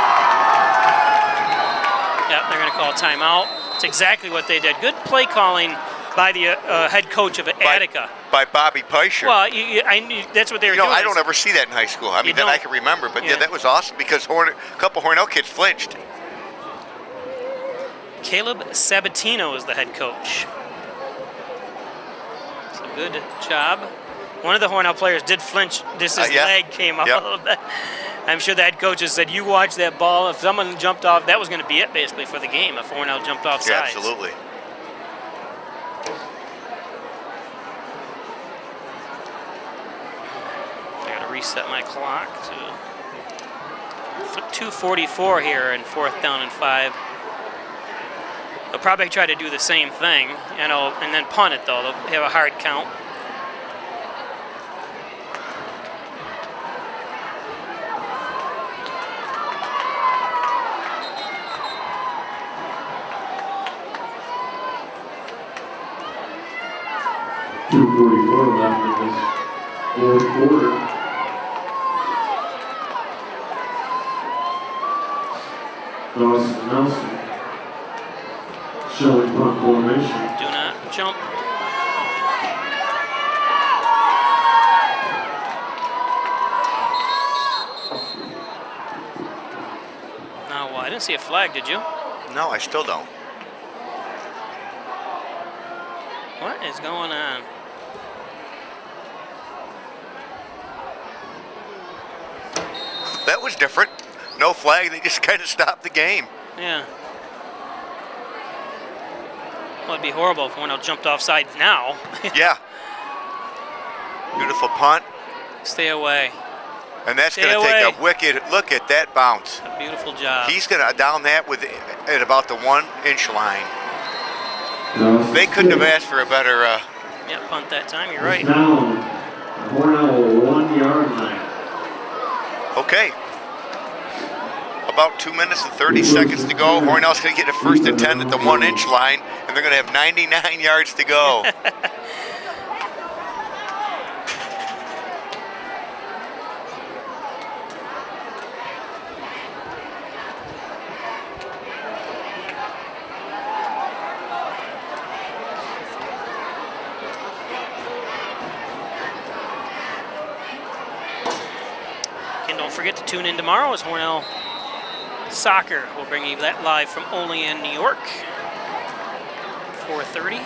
Yep, they're going to call a timeout. It's exactly what they did. Good play calling by the head coach of Attica. By Bobby Peischer. Well, I knew that's what they were doing. I don't ever see that in high school. I mean, that I can remember, but yeah, that was awesome because a couple Hornell kids flinched. Caleb Sabatino is the head coach. So good job. One of the Hornell players did flinch. His leg came up a little bit. I'm sure the head coach has said, you watch that ball. If someone jumped off, that was going to be it basically for the game if Hornell jumped off sides. Yeah, absolutely. Reset my clock to 2:44 here in 4th down and 5. They'll probably try to do the same thing, and then punt it though. They'll have a hard count. .244 left in this fourth quarter. Dawson Nelson showing punt formation. Do not jump. Now, I didn't see a flag, did you? No, I still don't. What is going on? That was different. No flag, they just kind of stopped the game. Yeah. Well, it'd be horrible if Hornell jumped off sides now. Yeah. Beautiful punt. Stay away. And that's going to take a wicked, look at that bounce. A beautiful job. He's going to down that at about the 1-inch line. They couldn't have asked for a better. Yeah, punt that time, you're right. Down. Hornell 1 yard line. Okay. About 2 minutes and 30 seconds to go. Hornell's going to get a 1st and 10 at the 1-inch line, and they're going to have 99 yards to go. And don't forget to tune in tomorrow as Hornell Soccer will bring you that live from Olean, New York. 4:30.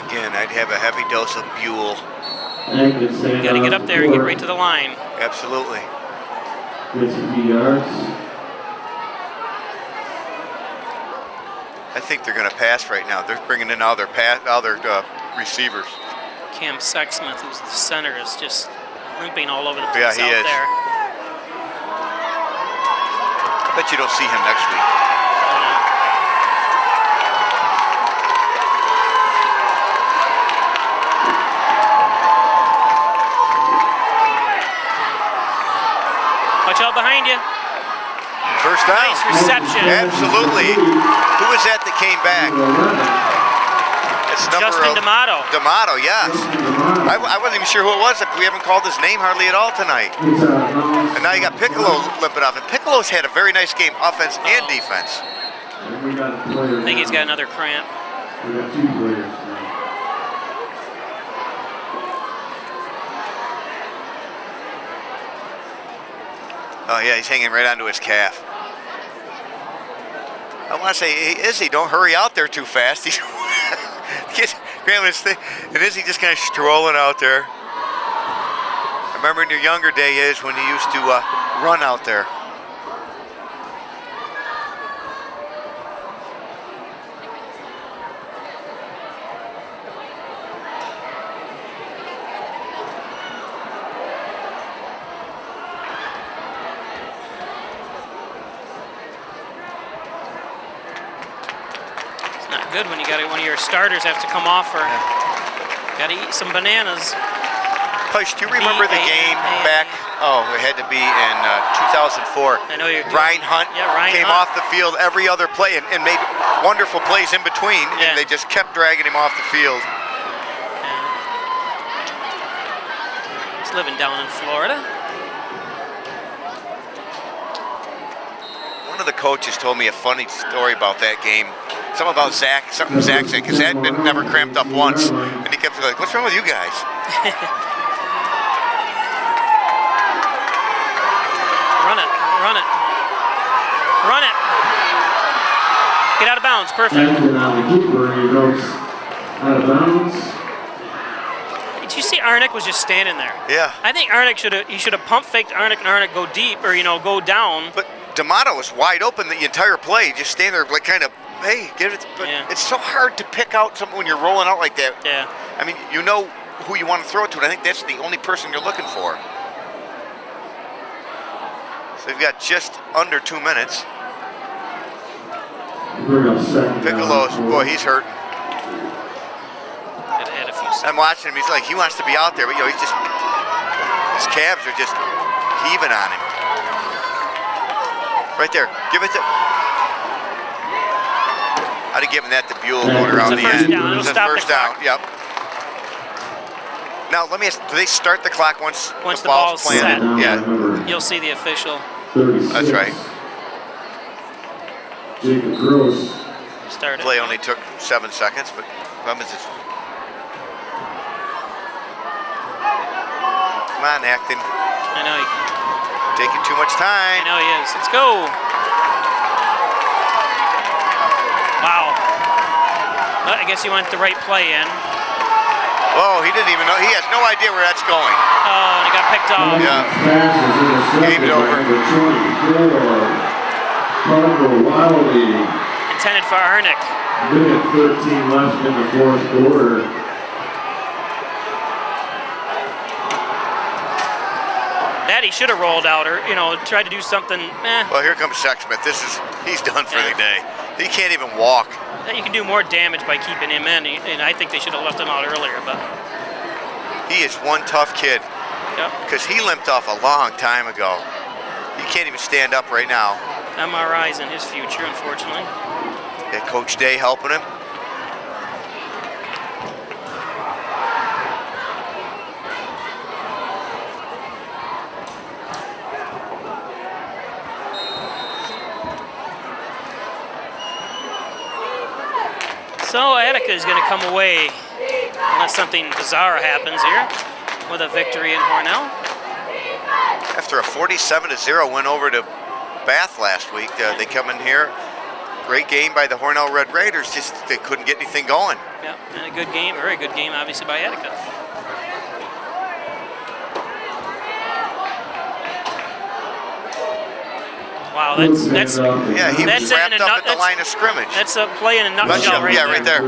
Again, I'd have a heavy dose of Buell. You got to get up there and get right to the line. Absolutely. Gets a few yards. I think they're going to pass right now. They're bringing in all their receivers. Cam Sexsmith, who's the center, is just limping all over the place Yeah, he is. there. I bet you don't see him next week. Watch out behind you. First down. Nice reception. Absolutely. Who was that that came back? It's Justin D'Amato. D'Amato, yes. I wasn't even sure who it was. We haven't called his name hardly at all tonight. And now you got Piccolo limping off. And Piccolo's had a very nice game, offense and defense. I think he's got another cramp. We got 2 players now. Oh, yeah, he's hanging right onto his calf. I want to say, hey, Izzy, don't hurry out there too fast. He's grabbing his thing, and Izzy just kind of strolling out there. I remember in your younger days when you used to run out there. Good when you got one of your starters have to come off or got to eat some bananas. Push, do you remember the game back? Oh, it had to be in 2004. I know you're. Ryan Hunt came off the field every other play and made wonderful plays in between, and they just kept dragging him off the field. He's living down in Florida. One of the coaches told me a funny story about that game. Something about Zach, something Zach said, because Zach had never cramped up once. And he kept like, what's wrong with you guys? Run it, run it, run it. Get out of bounds, perfect. And now the keeper, he goes out of bounds. Did you see Arnick was just standing there? Yeah. I think Arnick should have pump faked Arnick and Arnick go deep or, go down. But D'Amato was wide open the entire play, just standing there like kind of, hey, get it. But it's so hard to pick out something when you're rolling out like that. Yeah. I mean, you know who you want to throw it to, and I think that's the only person you're looking for. So you've got just under 2 minutes. Piccolo's, boy, he's hurt. I'm watching him. He's like, he wants to be out there, but he's just, his calves are just heaving on him. Right there, give it to. I'd have given that to Buell going around the end. It's a first down. Yep. Now let me ask: do they start the clock once the ball's planted? set? Yeah. You'll see the official. 36. That's right. Jacob Gross. Started. Play only took 7 seconds, but Clemens is. Come on, Acton. I know. Taking too much time. I know he is. Let's go. Wow. Well, I guess he went the right play in. Oh, he didn't even know. He has no idea where that's going. Oh, and he got picked off. Yeah. Game's over. Intended for Arnick. Minute 13 left in the fourth quarter. That he should have rolled out or, tried to do something. Well, here comes Sexsmith. He's done for the day. He can't even walk. You can do more damage by keeping him in, and I think they should have left him out earlier. But he is one tough kid. Yep. Because he limped off a long time ago. He can't even stand up right now. MRI's in his future, unfortunately. Got Coach Day helping him. So Attica is going to come away, unless something bizarre happens here, with a victory in Hornell. After a 47-0 win over to Bath last week, they come in here. Great game by the Hornell Red Raiders, just they couldn't get anything going. Yeah, and a good game, very good game, obviously, by Attica. Wow, that's yeah, he was wrapped up at the line of scrimmage. That's a play in a nutshell right there. Yeah, right there.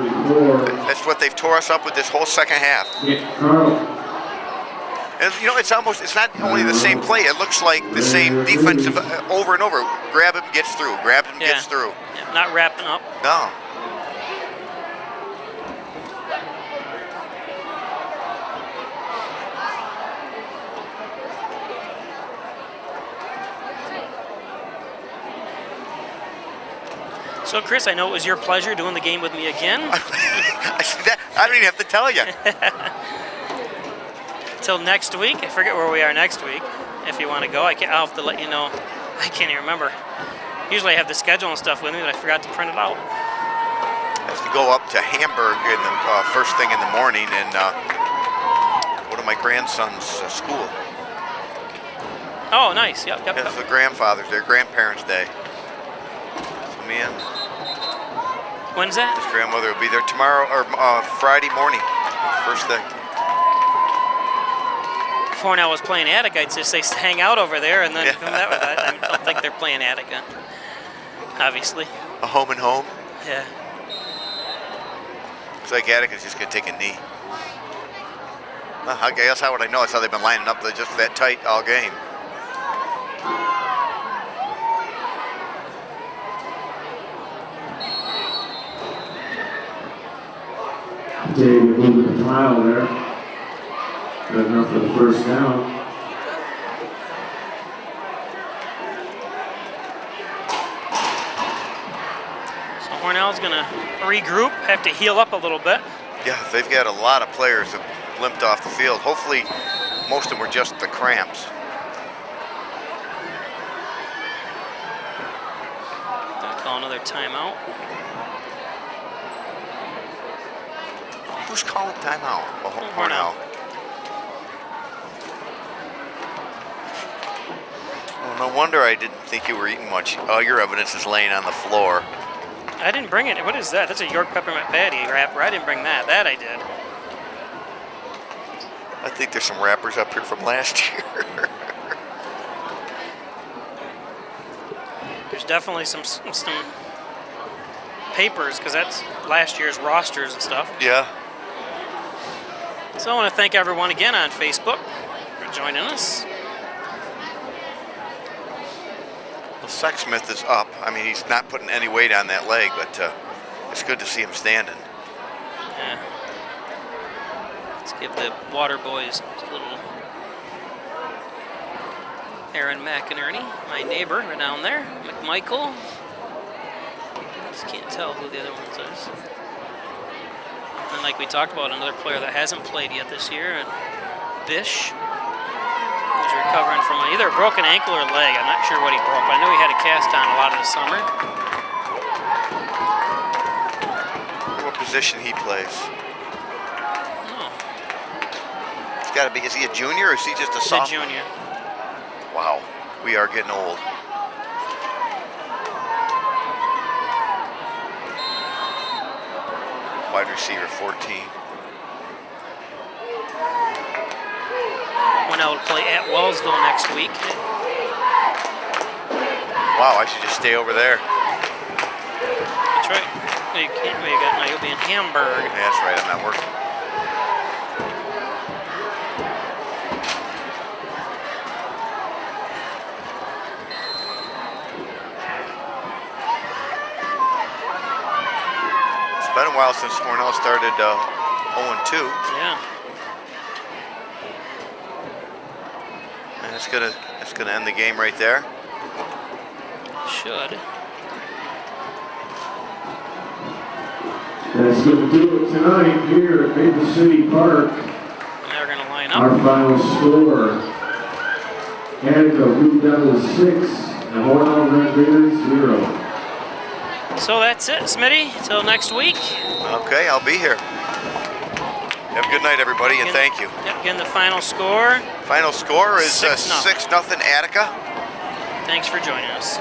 That's what they've tore us up with this whole second half. And it's not only the same play, it looks like the same defensive over and over. Grab him, gets through. Grab him, gets through. Yeah, not wrapping up. No. So, Chris, I know it was your pleasure doing the game with me again. I don't even have to tell you. Till next week. I forget where we are next week. If you want to go, I'll have to let you know. I can't even remember. Usually I have the schedule and stuff with me, but I forgot to print it out. I have to go up to Hamburg in the first thing in the morning and go to my grandson's school. Oh, nice. Yep. It's the grandfather's, their grandparents' day. So me and when's that? His grandmother will be there tomorrow or Friday morning, first thing. If Hornell was playing Attica, I'd just say hang out over there and then come that way. I don't think they're playing Attica, obviously. A home and home? Yeah. It's like Attica's just going to take a knee. Well, I guess how would I know? That's how they've been lining up just that tight all game. David moving the pile there. Good enough for the first down. So Hornell's going to regroup, have to heal up a little bit. Yeah, they've got a lot of players that limped off the field. Hopefully, most of them were just the cramps. Gonna call another timeout. Who's calling timeout? Hornell. Well, no wonder I didn't think you were eating much. All your evidence is laying on the floor. I didn't bring it. What is that? That's a York peppermint patty wrapper. I didn't bring that. That I did. I think there's some wrappers up here from last year. There's definitely some papers, because that's last year's rosters and stuff. Yeah. So I want to thank everyone again on Facebook for joining us. Well, Sexsmith is up. I mean, he's not putting any weight on that leg, but it's good to see him standing. Yeah. Let's give the Water Boys a little. Aaron McInerney, my neighbor, right down there. McMichael. Just can't tell who the other ones is. And like we talked about, another player that hasn't played yet this year, and Bish, who's recovering from either a broken ankle or leg. I'm not sure what he broke, but I know he had a cast on a lot of the summer. What position he plays? Oh. It's got to be. Is he a junior or is he just a sophomore? He's a junior. Wow, we are getting old. Wide receiver 14. Hornell will play at Wellsville next week. Wow, I should just stay over there. That's right. You can't. Now you'll be in Hamburg. Yeah, that's right. I'm not working. It's been a while since Hornell started 0-2. Yeah. And it's gonna end the game right there. Should. That's going to do it tonight here at Maple City Park. And they're going to line up. Our final score: Attica Blue Devils 6 and Hornell Red Raiders 0. So that's it, Smitty. Till next week. Okay, I'll be here. Have a good night, everybody, and thank you. Again, the final score. Final score is 6-0. 6-0 Attica. Thanks for joining us.